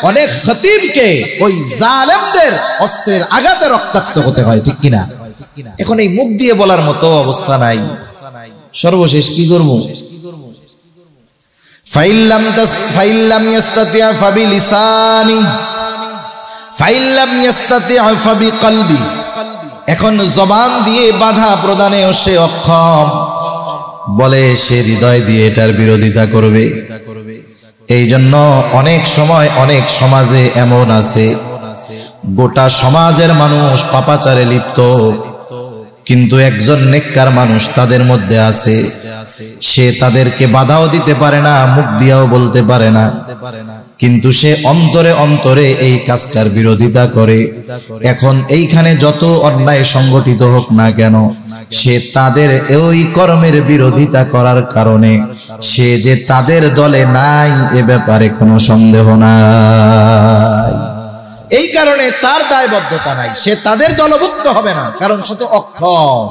অনেক খতিবকে ওই জালেমদের অস্ত্রের আঘাতে রক্তাক্ত হতে হয়, ঠিক কিনা? এখন এই মুখ দিয়ে বলার মতো অবস্থা নাই। সর্বশেষ কি করব? ফাইল্লাম ইস্তাতিয়া ফাবিলিসানি ফাইল্লাম ইস্তাতিয়া ফাবিকলবি। এখন জবান দিয়ে বাধা প্রদানেও সে অক্ষম, বলে সে হৃদয় দিয়ে এটার বিরোধিতা করবে। এই জন্য অনেক সময় অনেক সমাজে এমন আছে গোটা সমাজের মানুষ পাপাচারে লিপ্ত, কিন্তু একজন নেককার মানুষ তাদের মধ্যে আছে, সে তাদেরকে বাধাও দিতে পারে না, মুখ দিয়েও বলতে পারে না, কিন্তু সে অন্তরে অন্তরে এই কাজটার বিরোধিতা করে। এখন এইখানে যত অন্যায় সংগঠিত হোক না কেন, সে তাদের ওই কর্মের বিরোধিতা করার কারণে সে যে তাদের দলে নাই এ ব্যাপারে কোনো সন্দেহ নাই। এই কারণে তার দায়বদ্ধতা নাই, সে তাদের দলভুক্ত হবে না, কারণ সে তো অক্ষম।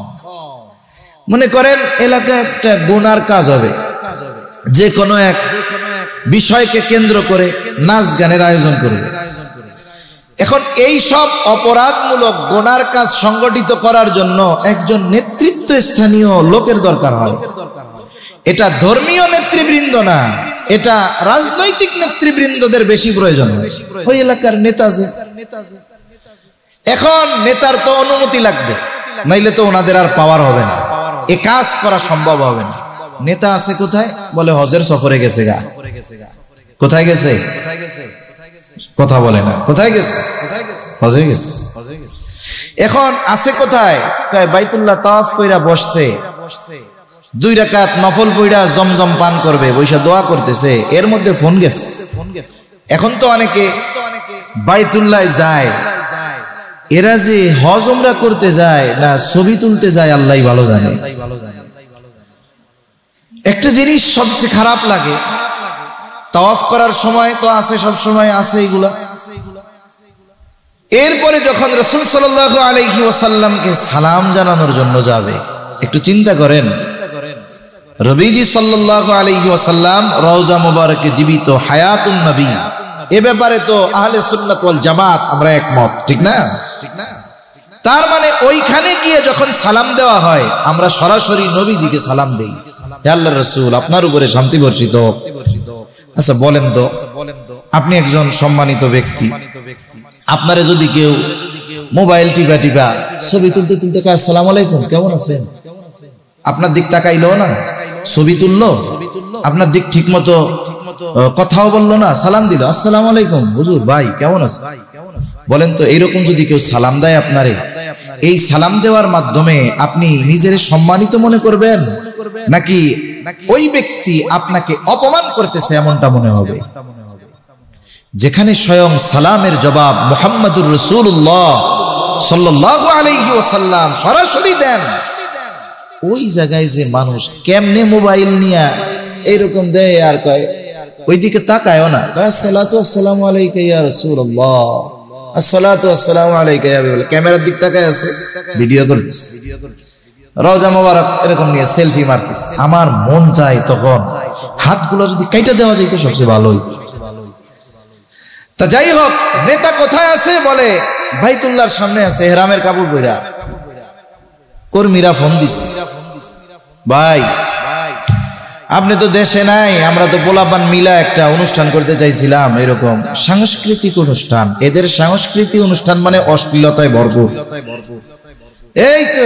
মনে করেন এলাকায় একটা গুনার কাজ হবে, যে কোনো এক বিষয়কে কেন্দ্র করে নাচ গানের আয়োজন করবে। এখন এই সব অপরাধমূলক গুনার কাজ সংগঠিত করার জন্য একজন নেতৃত্ব স্থানীয় লোকের দরকার হয়। এটা ধর্মীয় নেতৃবৃন্দ না, এটা রাজনৈতিক নেতৃবৃন্দদের বেশি প্রয়োজন। ওই এলাকার নেতা যে, এখন নেতার তো অনুমতি লাগবে, নাইলে তো ওনাদের আর পাওয়ার হবে না, এ কাজ করা সম্ভব হবে না। নেতা আছে কোথায়? বলে হজের সফরে গেছে গা। কোথায় গেছে? কথা বলে না। কোথায় গেছে? হজে গেছে। এখন আছে কোথায়? বাইতুল্লাহ তাওয়াফ কইরা বসছে, 2 রাকাত নফল পড়া জমজম পান করবে, বৈশা দোয়া করতেছে, এর মধ্যে ফোন গেছে। এখন তো অনেকে বাইতুল্লাহ যায়, এরা যে হজ উমরা করতে যায় না ছবি তুলতে যায় আল্লাহই ভালো জানে। একটা জিনিস সবচেয়ে খারাপ লাগে, তাওয়াফ করার সময় তো আছে, সব সময় আছে এগুলা। এরপরে যখন রাসূল সাল্লাল্লাহু আলাইহি ওয়াসাল্লামকে সালাম জানানোর জন্য যাবে, একটু চিন্তা করেন, নবীজি সাল্লাল্লাহু আলাইহি ওয়াসাল্লাম রওজা মুবারকে জীবিত, হায়াতুন নবী, এ ব্যাপারে তো আহলে সুন্নাত ওয়াল জামাত আমরা একমত, ঠিক না? তার মানে ওইখানে গিয়ে যখন সালাম দেওয়া হয় আমরা সরাসরি নবীজিকে সালাম দেই, হে আল্লাহর রাসূল আপনার উপরে শান্তি বর্ষিত হোক। আচ্ছা বলেন তো, আপনি একজন সম্মানিত ব্যক্তি, আপনারে যদি কেউ মোবাইল টিপা টিপা ছবি তুলতে তুলতে কয় আসসালামু আলাইকুম কেমন আছেন, আপনার দিক তাকাইলো না, ছবি তুললো, আপনার দিক ঠিক মতো কথাও বললো না, সালাম দিল আসসালামু আলাইকুম হুজুর ভাই কেমন আছেন, বলেন তো এইরকম যদি কেউ সালাম দেয় আপনারে, এই সালাম দেওয়ার মাধ্যমে আপনি নিজের সম্মানিত মনে করবেন নাকি ওই ব্যক্তি আপনাকে অপমান করতেছে এমনটা মনে হবে? যেখানে স্বয়ং সালামের জবাব মুহাম্মদুর রাসূলুল্লাহ সাল্লাল্লাহু আলাইহি ওয়াসাল্লাম সরাসরি দেন, ওই জায়গায় যে মানুষ কেমনে মোবাইল নিয়ে এরকম দেয় আর কয়, ওইদিকে তাকায়ও না, কয় আসসালাতু আসসালামু আলাইকা ইয়া রাসূলুল্লাহ, আসসালাতু আসসালামু আলাইকা ইয়া হাবিবাল্লাহ, ক্যামেরার দিক তাকায় আছে, ভিডিও করতেছে, রওজা মোবারক এরকম নিয়ে সেলফি মারতেছে। আমার মন চায় তখন হাতগুলো যদি কাইটা দেওয়া যেত সবচেয়ে ভালো হইতো। তা যাই হোক, নেতা কোথায় আছে? বলে বাইতুল্লাহর সামনে আছে, ইহরামের কাপড় পরা। কর্মীরা ফোন দিছে, ভাই আপনি তো দেশে নাই, আমরা তো পোলাপান মিলা একটা অনুষ্ঠান করতে চাইছিলাম, এরকম সাংস্কৃতিক অনুষ্ঠান। এদের সাংস্কৃতিক অনুষ্ঠান মানে অশ্লীলতায় ভরপুর। এই তো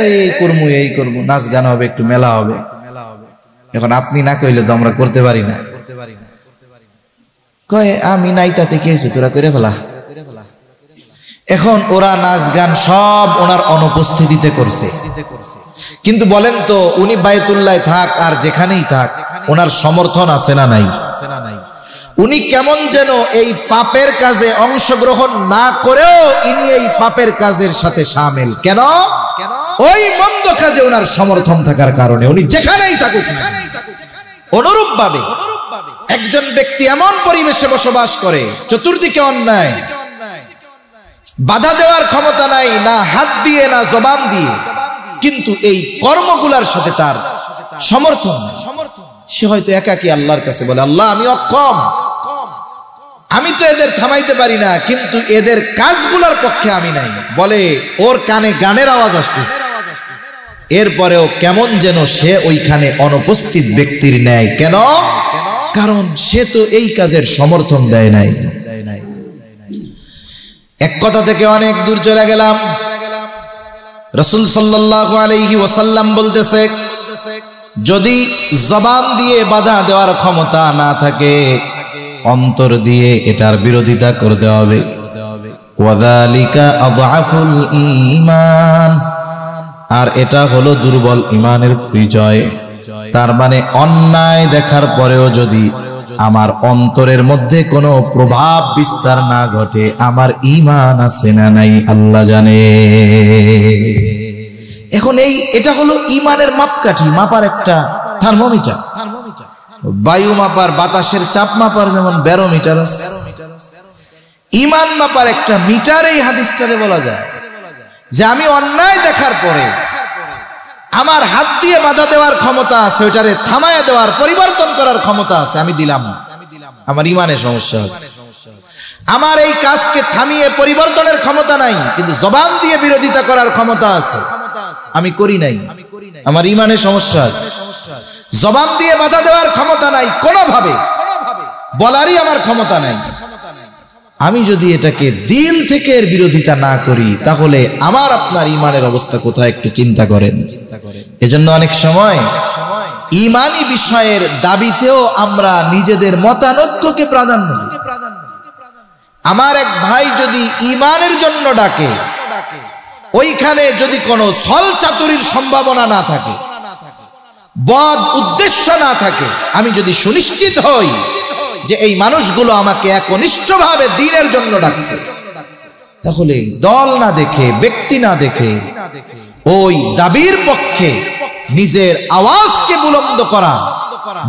এই করবো নাচ গান হবে, একটু মেলা হবে। এখন আপনি না কইলে তো আমরা করতে পারি না। কয় আমি নাই তাতে কি হয়েছে, তোরা করে ফেলা। এখন ওরা নাচ গান সব ওনার অনুপস্থিতিতে করছে, কিন্তু বলেন তো উনি বাইতুল্লাহ থাক আর যেখানেই থাক, ওনার সমর্থন আছে না নাই? উনি কেমন যেন এই পাপের কাজে অংশগ্রহণ না করেও ইনি এই পাপের কাজের সাথে শামিল। কেন? ওই মন্দ কাজে ওনার সমর্থন থাকার কারণে উনি যেখানেই থাকুক। অনুরূপ ভাবে একজন ব্যক্তি এমন পরিবেশে বসবাস করে চতুর্দিকে অন্যায়, বাধা দেওয়ার ক্ষমতা নাই, না হাত দিয়ে না জবান দিয়ে, কিন্তু এই কর্মগুলার সাথে তার সমর্থন, সে হয়তো একাকী আল্লাহর কাছে বলে, আল্লাহ আমি অক্ষম, আমি তো এদের থামাইতে পারি না, কিন্তু এদের কাজগুলোর পক্ষে আমি নাই। বলে ওর কানে গানের আওয়াজ আসতেছে, এরপরেও কেমন যেন সে ওইখানে অনুপস্থিত ব্যক্তির ন্যায়। কেন? কারণ সে তো এই কাজের সমর্থন দেয় নাই। এক কথা থেকে অনেক দূর চলে গেলাম। রাসূল সাল্লাল্লাহু আলাইহি ওয়াসাল্লাম বলতেছে, যদি জবান দিয়ে বাধা দেওয়ার ক্ষমতা না থাকে, অন্তর দিয়ে এটার বিরোধিতা করতে হবে। ওয়াযালিকা আযআফুল ঈমান, আর এটা হলো দুর্বল ঈমানের পরিচয়। তার মানে অন্যায় দেখার পরেও যদি আমার অন্তরের মধ্যে কোনো প্রভাব বিস্তার না ঘটে, আমার ঈমান আছে না নাই আল্লাহ জানে। এখন এটা হলো ঈমানের মাপকাঠি, মাপার একটা থার্মোমিটার। বায়ু মাপার, বাতাসের চাপ মাপার যেমন ব্যারোমিটার আছে, ঈমান মাপার একটা মিটার এই হাদিসটারে বলা যায়। যে আমি অন্যায় দেখার পরে আমার হাত দিয়ে বাধা দেওয়ার ক্ষমতা আছে, ওইটারে থামায়া দেওয়ার, পরিবর্তন করার ক্ষমতা আছে, আমি দিলাম না, আমার ঈমানে সমস্যা আছে। আমার এই কাজকে থামিয়ে পরিবর্তনের ক্ষমতা নাই, কিন্তু জবান দিয়ে বিরোধিতা করার ক্ষমতা আছে, আমি করি নাই, আমার ঈমানে সমস্যা আছে। জবান দিয়ে বাধা দেওয়ার ক্ষমতা নাই, কোনোভাবে বলারই আমার ক্ষমতা নাই। আমি যদি এটাকে দিল থেকে এর বিরোধিতা না করি, তাহলে আমার আপনার ঈমানের অবস্থা কোথায় একটু চিন্তা করেন। এজন্য অনেক সময় ঈমানি বিষয়ের দাবিতেও আমরা নিজেদের মতানৈক্যকে প্রাধান্য দিই। আমার এক ভাই যদি ঈমানের জন্য ডাকে, ওইখানে যদি কোনো ছল চাতুরির সম্ভাবনা না থাকে, বদ উদ্দেশ্য না থাকে, আমি যদি সুনিশ্চিত হই যে এই মানুষগুলো আমাকে একনিষ্ঠভাবে দ্বীনের জন্য ডাকছে, তাহলে দল না দেখে, ব্যক্তি না দেখে, ওই দাবির পক্ষে নিজের আওয়াজকে বুলন্দ করা,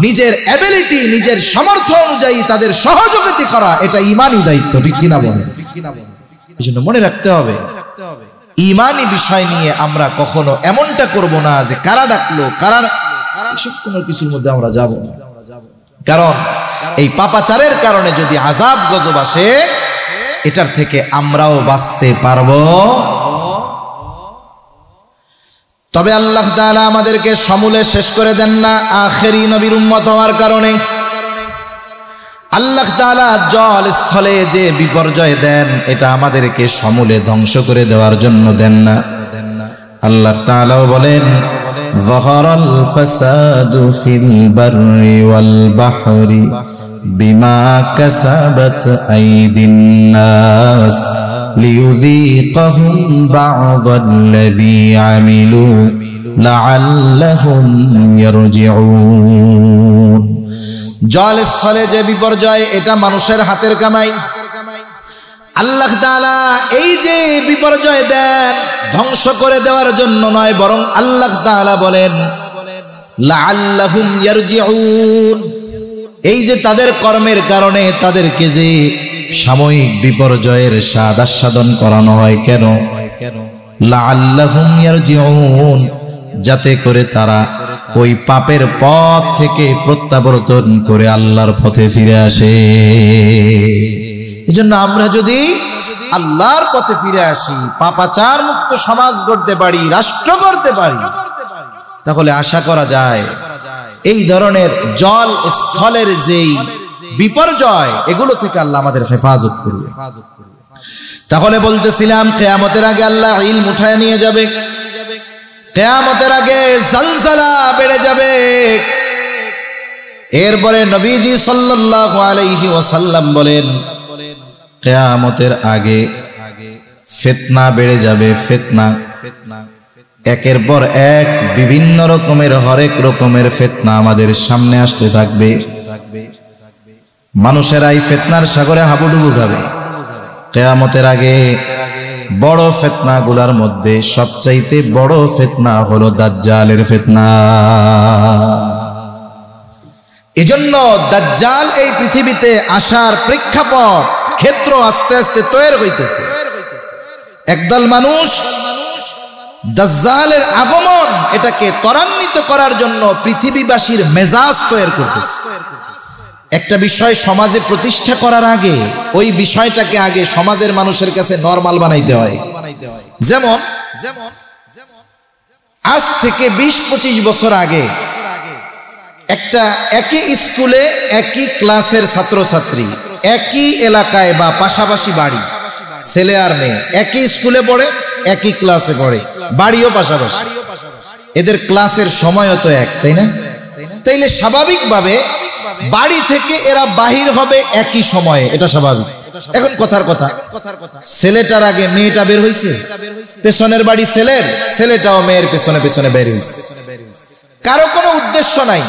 নিজের এবিলিটি, নিজের সামর্থ্য অনুযায়ী তাদের সহযোগিতা করা, এটা ঈমানি দায়িত্ব। ঠিক কিনা বলেন? এজন্য মনে রাখতে হবে, ঈমানি বিষয় নিয়ে আমরা কখনো এমনটা করব না যে কারা ডাকলো, কারা, এসব কোনো কিছুর মধ্যে আমরা যাব না। কারণ এই পাপাচারের কারণে যদি আযাব গজব আসে, এটার থেকে আমরাও বাঁচতে পারবো। তবে আল্লাহ তাআলা আমাদেরকে সমূলে শেষ করে দেন না আখেরি নবীর উম্মত হওয়ার কারণে। আল্লাহ তাআলা জল স্থলে যে বিপর্যয় দেন, এটা আমাদেরকে সমূলে ধ্বংস করে দেওয়ার জন্য দেন না। আল্লাহ তাআলাও বলেন, যাহারাল ফাসাদু ফিল বাররি ওয়াল বাহরি বিমা কাসাবাত আইদিন নাস লিয়ুযীকাহুম বা'দাল্লাযী আমিলু লাআল্লাহুম ইয়ারজিউন। জল স্থলে যে বিপর্যয়, এটা মানুষের হাতের কামাই। আল্লাহ তাআলা এই যে বিপর্যয় দেন, ধ্বংস করে দেওয়ার জন্য নয়, বরং আল্লাহ তাআলা বলেন লাআল্লাহুম ইয়ারজিউন। এই যে তাদের কর্মের কারণে তাদেরকে যে সাময়িক বিপর্যয়ের স্বাদ আস্বাদন করানো হয়, কেন? লাআল্লাহুম ইয়ারজিউন, যাতে করে তারা ওই পাপের পথ থেকে প্রত্যাবর্তন করে আল্লাহর পথে ফিরে আসে। এজন্য আমরা যদি আল্লাহর পথে ফিরে আসি, পাপাচার মুক্ত সমাজ গড়তে পারি, রাষ্ট্র গড়তে পারি, তাহলে আশা করা যায় এই ধরনের জল স্থলের যেই বিপর্যয়, এগুলো থেকে আল্লাহ আমাদের হেফাজত করবে। তাহলে বলতেছিলাম, কিয়ামতের আগে আল্লাহ ইলম উঠায় নিয়ে যাবে, কিয়ামতের আগে জলজলা বেড়ে যাবে। এরপরে নবীজি সাল্লাল্লাহু আলাইহি ওয়াসাল্লাম বলেন, কিয়ামতের আগে ফিতনা বেড়ে যাবে। ফিতনা একের পর এক বিভিন্ন রকমের, হরেক রকমের ফিতনা আমাদের সামনে আসতে থাকবে। মানুষেরা এই ফিতনার সাগরে হাবুডুবু খাবে। কিয়ামতের আগে বড় ফিতনা গুলার মধ্যে সবচাইতে বড় ফিতনা হলো দাজ্জালের ফিতনা। এজন্য দাজ্জাল এই পৃথিবীতে আসার প্রেক্ষাপট, ক্ষেত্র আস্তে আস্তে তৈরি হইতেছে। একদল মানুষ দাজ্জালের আগমন, এটাকে ত্বরান্বিত করার জন্য পৃথিবীবাসীর মেজাজ তৈরি করতেছে। একটা বিষয় সমাজে প্রতিষ্ঠা করার আগে ওই বিষয়টাকে আগে সমাজের মানুষের কাছে নরমাল বানাইতে হয়। যেমন আজ থেকে 20-25 বছর আগে একটা একই স্কুলে একই ক্লাসের ছাত্রছাত্রী, একই এলাকায় বা পাশাপাশি বাড়ি, ছেলে আর মেয়ে একই স্কুলে পড়ে, একই ক্লাসে পড়ে, বাড়িও পাশাপাশি, এদের ক্লাসের সময়ও তো এক, তাই না? তাইলে স্বাভাবিকভাবে বাড়ি থেকে এরা বাহির হবে একই সময়ে, এটা স্বাভাবিক। এখন কথার কথা, ছেলেটার আগে মেয়েটা বের হইছে, পেছনের বাড়ি ছেলের, ছেলেটাও মেয়ের পেছনে পেছনে বের হইছে, কারো কোনো উদ্দেশ্য নাই,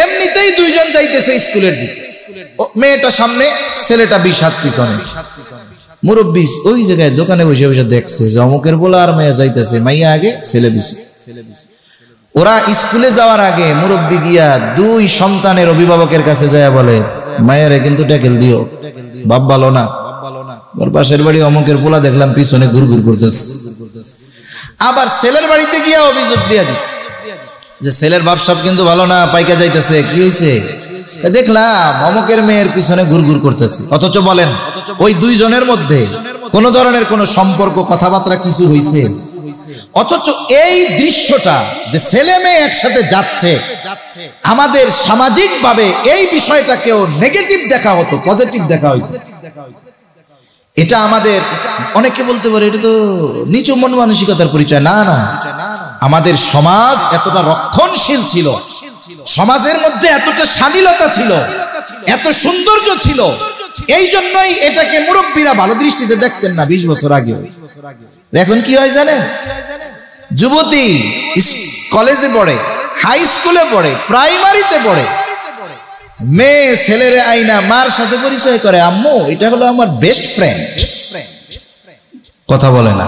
এমনিতেই দুইজন যাইতেছে স্কুলের দিকে, মেয়েটা সামনে, ছেলেটা 20 হাত পিছনে। মুরব্বি ওই জায়গায় দোকানে বসে বসে দেখছে যে অমুকের বলা আর মেয়ে যাইতেছে, মাইয়া আগে ছেলে পিছনে। ওরা স্কুলে যাওয়ার আগে মুরব্বি গিয়া দুই সন্তানের অভিভাবকের কাছে যায় বলে, মায়েরে কিন্তু ট্যাকেল দিও, বাপ ভালো না, ওর পাশের বাড়ি অমুকের পোলা দেখলাম পিছনে ঘুরঘুর করতেছে। আবার ছেলের বাড়িতে গিয়া অভিযোগ দিয়া দিস যে ছেলের বাপ সব কিন্তু ভালো না, পাইকা যাইতেছে, কি হয়েছে? দেখলাম অমুকের মেয়ের পিছনে ঘুরঘুর করতেছে। অথচ বলেন ওই দুইজনের মধ্যে কোন ধরনের কোন সম্পর্ক, কথাবার্তা কিছু হয়েছে? অথচ এই দৃশ্যটা যে ছেলে মেয়ে একসাথে যাচ্ছে, আমাদের সামাজিক ভাবে এই বিষয়টাকেও নেগেটিভ দেখা হতো, পজিটিভ দেখা হইতো। এটা আমাদের অনেকে বলতে পারে এটা তো নিচু মন মানসিকতার পরিচয়। না না, আমাদের সমাজ এতটা রক্ষণশীল ছিল, সমাজের মধ্যে এতটা শালীনতা ছিল, এত সৌন্দর্য ছিল, এই জন্যই এটাকে মুরব্বীরা ভালো দৃষ্টিতে দেখতেন না 20 বছর আগে। এখন কি হয় জানেন, যুবতী কলেজে পড়ে, হাই স্কুলে পড়ে, প্রাইমারিতে পড়ে, মেয়ে ছেলেরে আইনা মার সাথে পরিচয় করে, আম্মু এটা হলো আমার বেস্ট ফ্রেন্ড। কথা বলে না,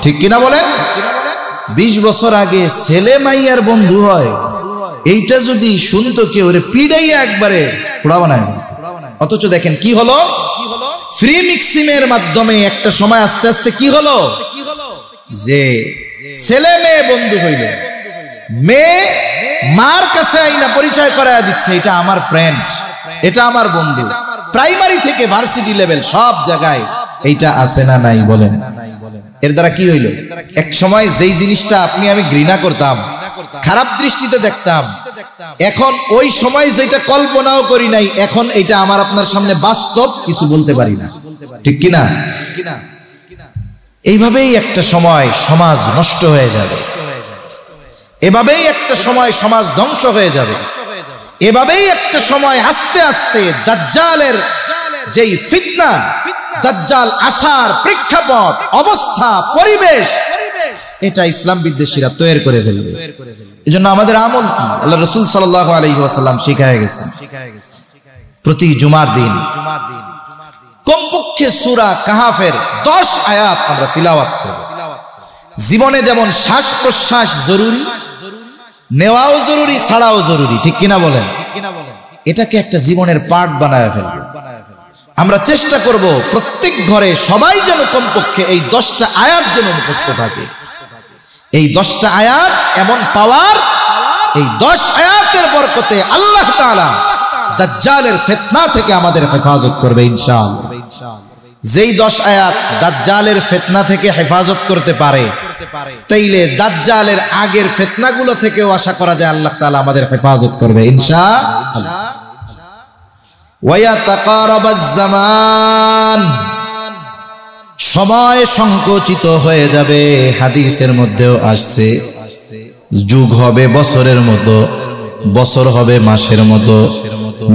ঠিক কিনা বলেন? 20 বছর আগে ছেলে মাইয়ার বন্ধু হয়, এইটা যদি শুনতো কেউ রে পিড়াইয়া একবারে ফোড়া বানায়। অথচ দেখেন কি হলো, ফ্রি মিক্সিংয়ের মাধ্যমে একটা সময় আস্তে আস্তে কি হলো যে ছেলে মেয়ে বন্ধু হইল, মেয়ে মার কাছে আইনা পরিচয় করায় দিচ্ছে, এটা আমার ফ্রেন্ড, এটা আমার বন্ধু। প্রাইমারি থেকে ভার্সিটি লেভেল সব জায়গায় এইটা আছে না নাই বলেন? এর দ্বারা কি হইল, এক সময় যেই জিনিসটা আপনি আমি ঘৃণা করতাম, খারাপ দৃষ্টিতে দেখতাম, এখন ওই সময় যেটা কল্পনাও করি নাই, এখন এটা আমার আপনার সামনে বাস্তব, কিছু বলতে পারি না, ঠিক কিনা? এইভাবেই একটা সময় সমাজ নষ্ট হয়ে যাবে, এভাবেই একটা সময় সমাজ ধ্বংস হয়ে যাবে, এভাবেই একটা সময় আস্তে আস্তে দাজ্জালের যেই ফিতনা, দাজ্জাল আসার প্রেক্ষাপট, অবস্থা, পরিবেশ, এটা ইসলাম বিদ্বেষীরা তৈরি করে ফেলবে। এজন্য আমাদের আমল কি? আল্লাহ রাসূল সাল্লাল্লাহু আলাইহি ওয়াসাল্লাম শিখায় গেছেন, প্রতি জুমার দিন কমপক্ষে সূরা কাহাফের 10 আয়াত আমরা তিলাওয়াত করব। জীবনে যেমন শ্বাস প্রশ্বাস জরুরি, নেওয়াও জরুরি, ছাড়াও জরুরি, ঠিক কিনা বলেন? এটাকে একটা জীবনের পার্ট বানায় ফেলব। আমরা চেষ্টা করব প্রত্যেক ঘরে সবাই যেন কমপক্ষে এই 10টা আয়াত যেন মুখস্থ থাকে। এই 10টা আয়াত এমন পাওয়ার, এই 10 আয়াতের বরকতে আল্লাহ তাআলা দাজ্জালের ফিতনা থেকে আমাদের হেফাজত করবে ইনশাআল্লাহ। যেই 10 আয়াত দাজ্জালের ফিতনা থেকে হেফাজত করতে পারে, তাইলে দাজ্জালের আগের ফিতনাগুলো থেকেও আশা করা যায় আল্লাহ তাআলা আমাদের হেফাজত করবে ইনশাআল্লাহ। ওয়ায়াতাকারাবাজ জামান, সময় সংকুচিত হয়ে যাবে। হাদিসের মধ্যেও আসছে, যুগ হবে বছরের মতো, বছর হবে মাসের মতো,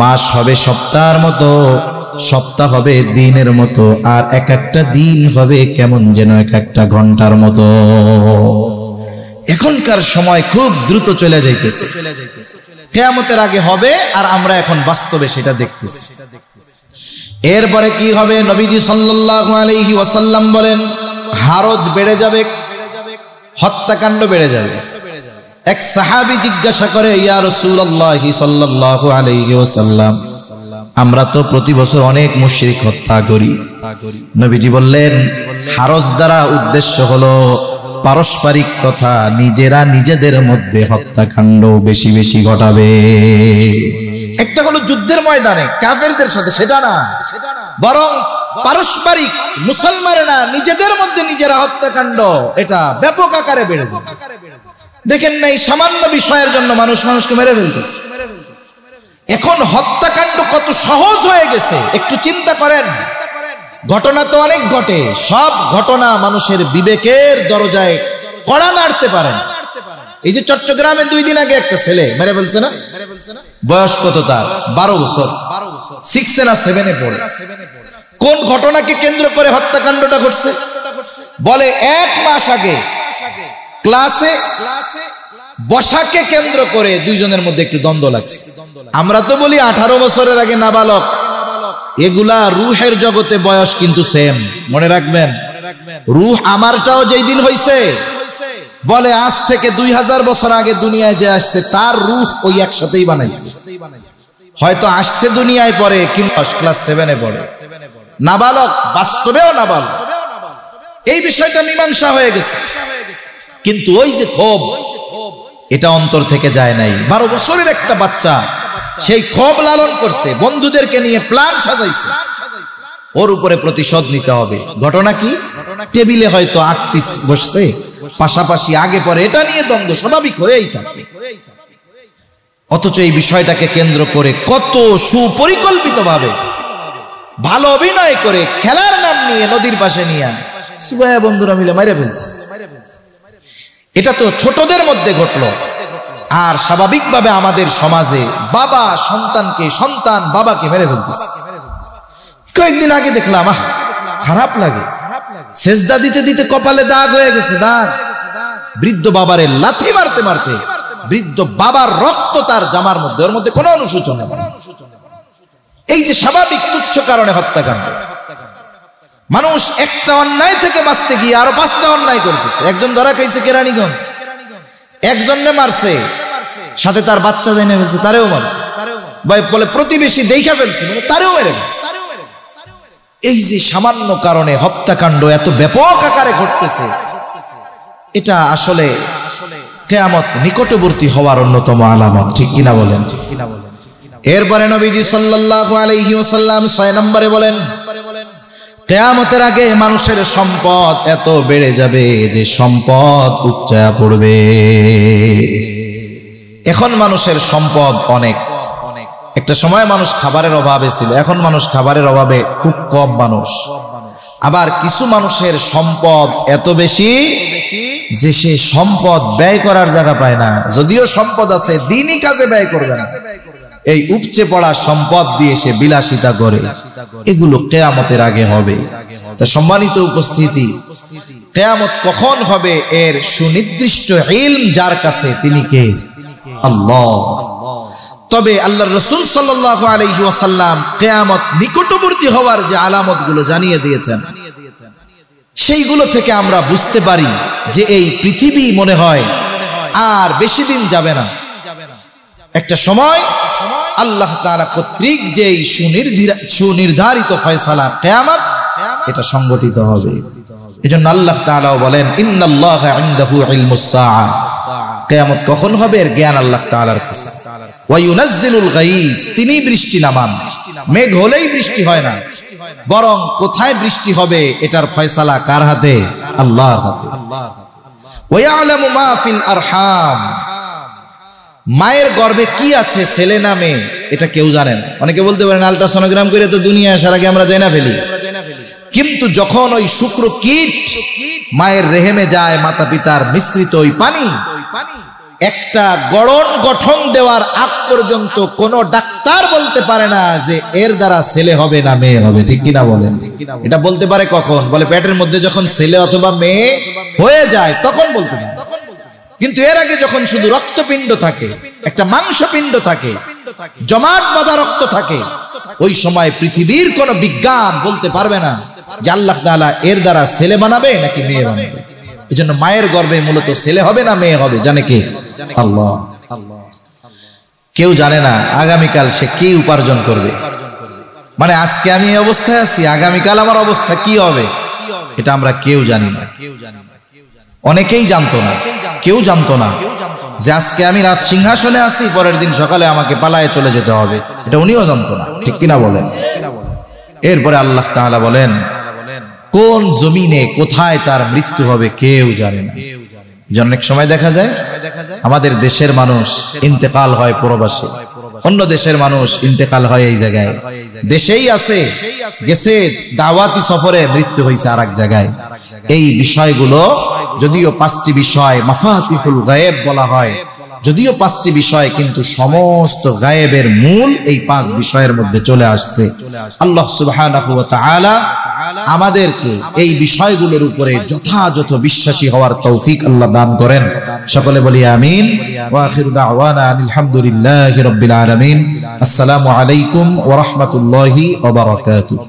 মাস হবে সপ্তাহের মতো, সপ্তাহ হবে দিনের মতো, আর এক একটা দিন হবে কেমন যেন এক একটা ঘন্টার মতো। এখনকার সময় খুব দ্রুত চলে যাইতেছে, কিয়ামতের আগে হবে, আর আমরা এখন বাস্তবে সেটা দেখতেছি। এরপরে কি হবে? নবীজি সাল্লাল্লাহু আলাইহি ওয়াসাল্লাম বলেন, হারজ বেড়ে যাবে, হত্যাকাণ্ড বেড়ে যাবে। এক সাহাবী জিজ্ঞাসা করে, ইয়া রাসূলুল্লাহ সাল্লাল্লাহু আলাইহি ওয়াসাল্লাম, আমরা তো প্রতি বছর অনেক মুশরিক হত্যা করি। নবীজি বললেন, হারজ দ্বারা উদ্দেশ্য হলো পারস্পরিক তথা নিজেরা নিজেদের মধ্যে হত্যাকাণ্ড বেশি বেশি ঘটাবে। একটা হলো যুদ্ধের ময়দানে কাফেরদের সাথে, সেটা না, বরং পারস্পরিক মুসলমানেরা নিজেদের মধ্যে নিজেরা হত্যাকাণ্ড, এটা ব্যাপক আকারে বেড়ে যাবে। দেখেন নাই সামান্য বিষয়ের জন্য মানুষ মানুষকে মেরে ফেলতেছে। এখন হত্যাকাণ্ড কত সহজ হয়ে গেছে, একটু চিন্তা করেন। ঘটনা তো অনেক ঘটে, সব ঘটনা মানুষের বিবেকের দরজায় কড়া নাড়তে পারেন। এই যে চট্টগ্রামে 2 দিন আগে একটা ছেলে মেরে ফেলছে না, বয়স কত তার? 12 বছর, 6 না 7-এ পড়ে। কোন ঘটনাকে কেন্দ্র করে হত্যাকাণ্ডটা ঘটছে? বলে 1 মাস আগে ক্লাসে বসাকে কেন্দ্র করে 2 জনের মধ্যে একটু দ্বন্দ্ব লাগছে। আমরা তো বলি 18 বছরের আগে নাবালক, এগুলা রুহের জগতে বয়স কিন্তু সেম, মনে রাখবেন। রুহ আমারটাও যেই দিন হইছে, বলে আজ থেকে 2000 বছর আগে দুনিয়ায় যে আসছে তার রুহ ওই একসাথেই বানাইছে। হয়তো আসছে দুনিয়ায় পরে, কিন্তু ক্লাস 7-এ পড়ে, নাবালক, বাস্তবেও নাবালক। এই বিষয়টা মীমাংসা হয়ে গেছে, কিন্তু ওই যে ক্ষোভ, এটা অন্তর থেকে যায় নাই। 12 বছরের একটা বাচ্চা সেই ক্ষোভ লালন করছে, বন্ধুদেরকে নিয়ে প্ল্যান সাজাইছে, ওর উপরে প্রতিশোধ নিতে হবে। ঘটনা কি? টেবিলে হয়তো 8 পিস বসছে, পাশাপাশি আগে পরে, এটা নিয়ে দ্বন্দ্ব স্বাভাবিক হয়েই থাকে। অথচ এই বিষয়টাকে কেন্দ্র করে কত সুপরিকল্পিত ভাবে ভালো অভিনয় করে খেলার নাম নিয়ে নদীর পাশে নিয়ে সুবায়া বন্ধুরা মিলে মেরে ফেলছে। এটা তো ছোটদের মধ্যে ঘটলো। আর স্বাভাবিকভাবে আমাদের সমাজে বাবা সন্তানকে, সন্তান বাবাকে মেরে ফেলতেছে। কয়েকদিন আগে দেখলাম, খারাপ লাগে, সেজদা দিতে দিতে কপালে দাগ হয়ে গেছে, দাগ। বৃদ্ধ বাবারে লাথি মারতে মারতে বৃদ্ধ বাবার রক্ত তার জামার মধ্যে, ওর মধ্যে কোনো অনুশোচনা নেই। এই যে স্বাভাবিক তুচ্ছ কারণে হত্যাকাণ্ড, মানুষ একটা অন্যায় থেকে বাঁচতে গিয়ে আরো 5টা অন্যায় করতেছে। একজন ধরা খাইছে কেরানীগঞ্জ, একজনকে মারছে, সাথে তার বাচ্চা জেনে ফেলছে, তারেও মারছে। বলে প্রতিবেশী দেখা ফেলছে, তারেও মেরে ফেলছে। এই যে সামান্য কারণে হত্যাকাণ্ড এত ব্যাপক আকারে ঘটতেছে, এটা আসলে কিয়ামত নিকটবর্তী হওয়ার অন্যতম আলামত, ঠিক কিনা বলেন? এরপরে নবীজি সাল্লাল্লাহু আলাইহি ওয়াসাল্লাম 6 নম্বরে বলেন, কিয়ামতের আগে মানুষের সম্পদ এত বেড়ে যাবে যে সম্পদ উপচায়া পড়বে। এখন মানুষের সম্পদ অনেক। একটা সময় মানুষ খাবারের অভাবে ছিল, এখন মানুষ খাবারের অভাবে খুব কম মানুষ। আবার কিছু মানুষের সম্পদ এত বেশি যে সে সম্পদ ব্যয় করার জায়গা পায় না। যদিও সম্পদ আছে, দিনই কাজে ব্যয় করবে না। এই উপচে পড়া সম্পদ দিয়ে সে বিলাসিতা করে। এগুলো কিয়ামতের আগে হবে। তা সম্মানিত উপস্থিতি, কিয়ামত কখন হবে এর সুনির্দিষ্ট ইলম যার কাছে, তিনি কে? আল্লাহ। তবে আল্লাহর রাসূল সাল্লাল্লাহু আলাইহি ওয়াসাল্লাম কিয়ামত নিকটবর্তী হওয়ার যে আলামতগুলো জানিয়ে দিয়েছেন, সেইগুলো থেকে আমরা বুঝতে পারি যে এই পৃথিবী মনে হয় আর বেশি দিন যাবে না। একটা সময় আল্লাহ তাআলা কর্তৃক যে সুনির্ধারিত ফয়সালা কিয়ামত, এটা সংগঠিত হবে। এজন্য আল্লাহ তাআলাও বলেন, ইন্নাল্লাহা ইনদাহু ইলমুস সাআ। কিয়ামত কখন হবে এর জ্ঞান আল্লাহ তাআলার কাছে। ওয়া ইউনাজ্জিলুল গায়স, তিনি বৃষ্টি নামান। মেঘ হলেই বৃষ্টি হয় না, বরং কোথায় বৃষ্টি হবে এটার ফয়সালা কার হাতে? আল্লাহর হাতে। ওয়া ইয়ালামু মা ফিল আরহাম, মায়ের গর্ভে কি আছে, ছেলে না মেয়ে, এটা কেউ জানে না। অনেকে বলতে পারেন আল্ট্রাসোনোগ্রাম করে তো দুনিয়া আসার আগে আমরা জানা ফেলি। কিন্তু যখন ওই শুক্র কীট মায়ের রেহেমে যায়, মাতা পিতার মিশ্রিত ওই পানি, একটা গঠন দেওয়ার আগ পর্যন্ত কোন ডাক্তার বলতে পারে না যে এর দ্বারা ছেলে হবে না মেয়ে হবে, ঠিক কিনা বলেন? এটা বলতে পারে কখন? বলে পেটের মধ্যে যখন ছেলে অথবা মেয়ে হয়ে যায় তখন বলতে পারে। কিন্তু এর আগে যখন শুধু রক্তপিণ্ড থাকে, একটা মাংসপিণ্ড থাকে, জমাট বাঁধা রক্ত থাকে, ওই সময় পৃথিবীর কোন বিজ্ঞান বলতে পারবে না যে আল্লাহ তাআলা এর দ্বারা ছেলে বানাবে নাকি মেয়ে বানাবে। এজন্য মায়ের গর্ভে মূলত ছেলে হবে না মেয়ে হবে জানে কে? আল্লাহ। কেউ জানে না আগামীকাল সে কি উপার্জন করবে। মানে আজকে আমি এই অবস্থায় আছি, আগামীকাল আমার অবস্থা কি হবে এটা আমরা কেউ জানি না। অনেকেই জানতো না, কেউ জানতো না যে আজকে আমি রাত সিংহাসনে আছি, পরের দিন সকালে আমাকে পালায়ে চলে যেতে হবে, এটা উনিও জানতো না, ঠিক কিনা বলেন? এরপরে আল্লাহ তাআলা বলেন, কোন জমিনে কোথায় তার মৃত্যু হবে কেউ জানে না। অনেক সময় দেখা যায় আমাদের দেশের মানুষ ইন্তেকাল হয় প্রবাসে, অন্য দেশের মানুষ ইন্তেকাল হয় এই জায়গায়, দেশেই আছে গেছে দাওয়াতি সফরে, মৃত্যু হয়েছে আর এক জায়গায়। এই বিষয়গুলো যদিও 5টি বিষয় মাফাতিহুল গায়েব বলা হয়, যদিও 5টি বিষয়, কিন্তু সমস্ত গায়েবের মূল এই 5 বিষয়ের মধ্যে চলে আসছে। আল্লাহ সুবহানাহু ওয়া তাআলা আমাদেরকে এই বিষয়গুলোর উপরে যথাযথ বিশ্বাসী হওয়ার তৌফিক আল্লাহ দান করেন। সকলে বলি আমিন। ওয়া আখিরু দাওয়ানা আলহামদুলিল্লাহি রাব্বিল আলামিন। আসসালামু আলাইকুম ওয়া রাহমাতুল্লাহি ওয়া বারাকাতুহু।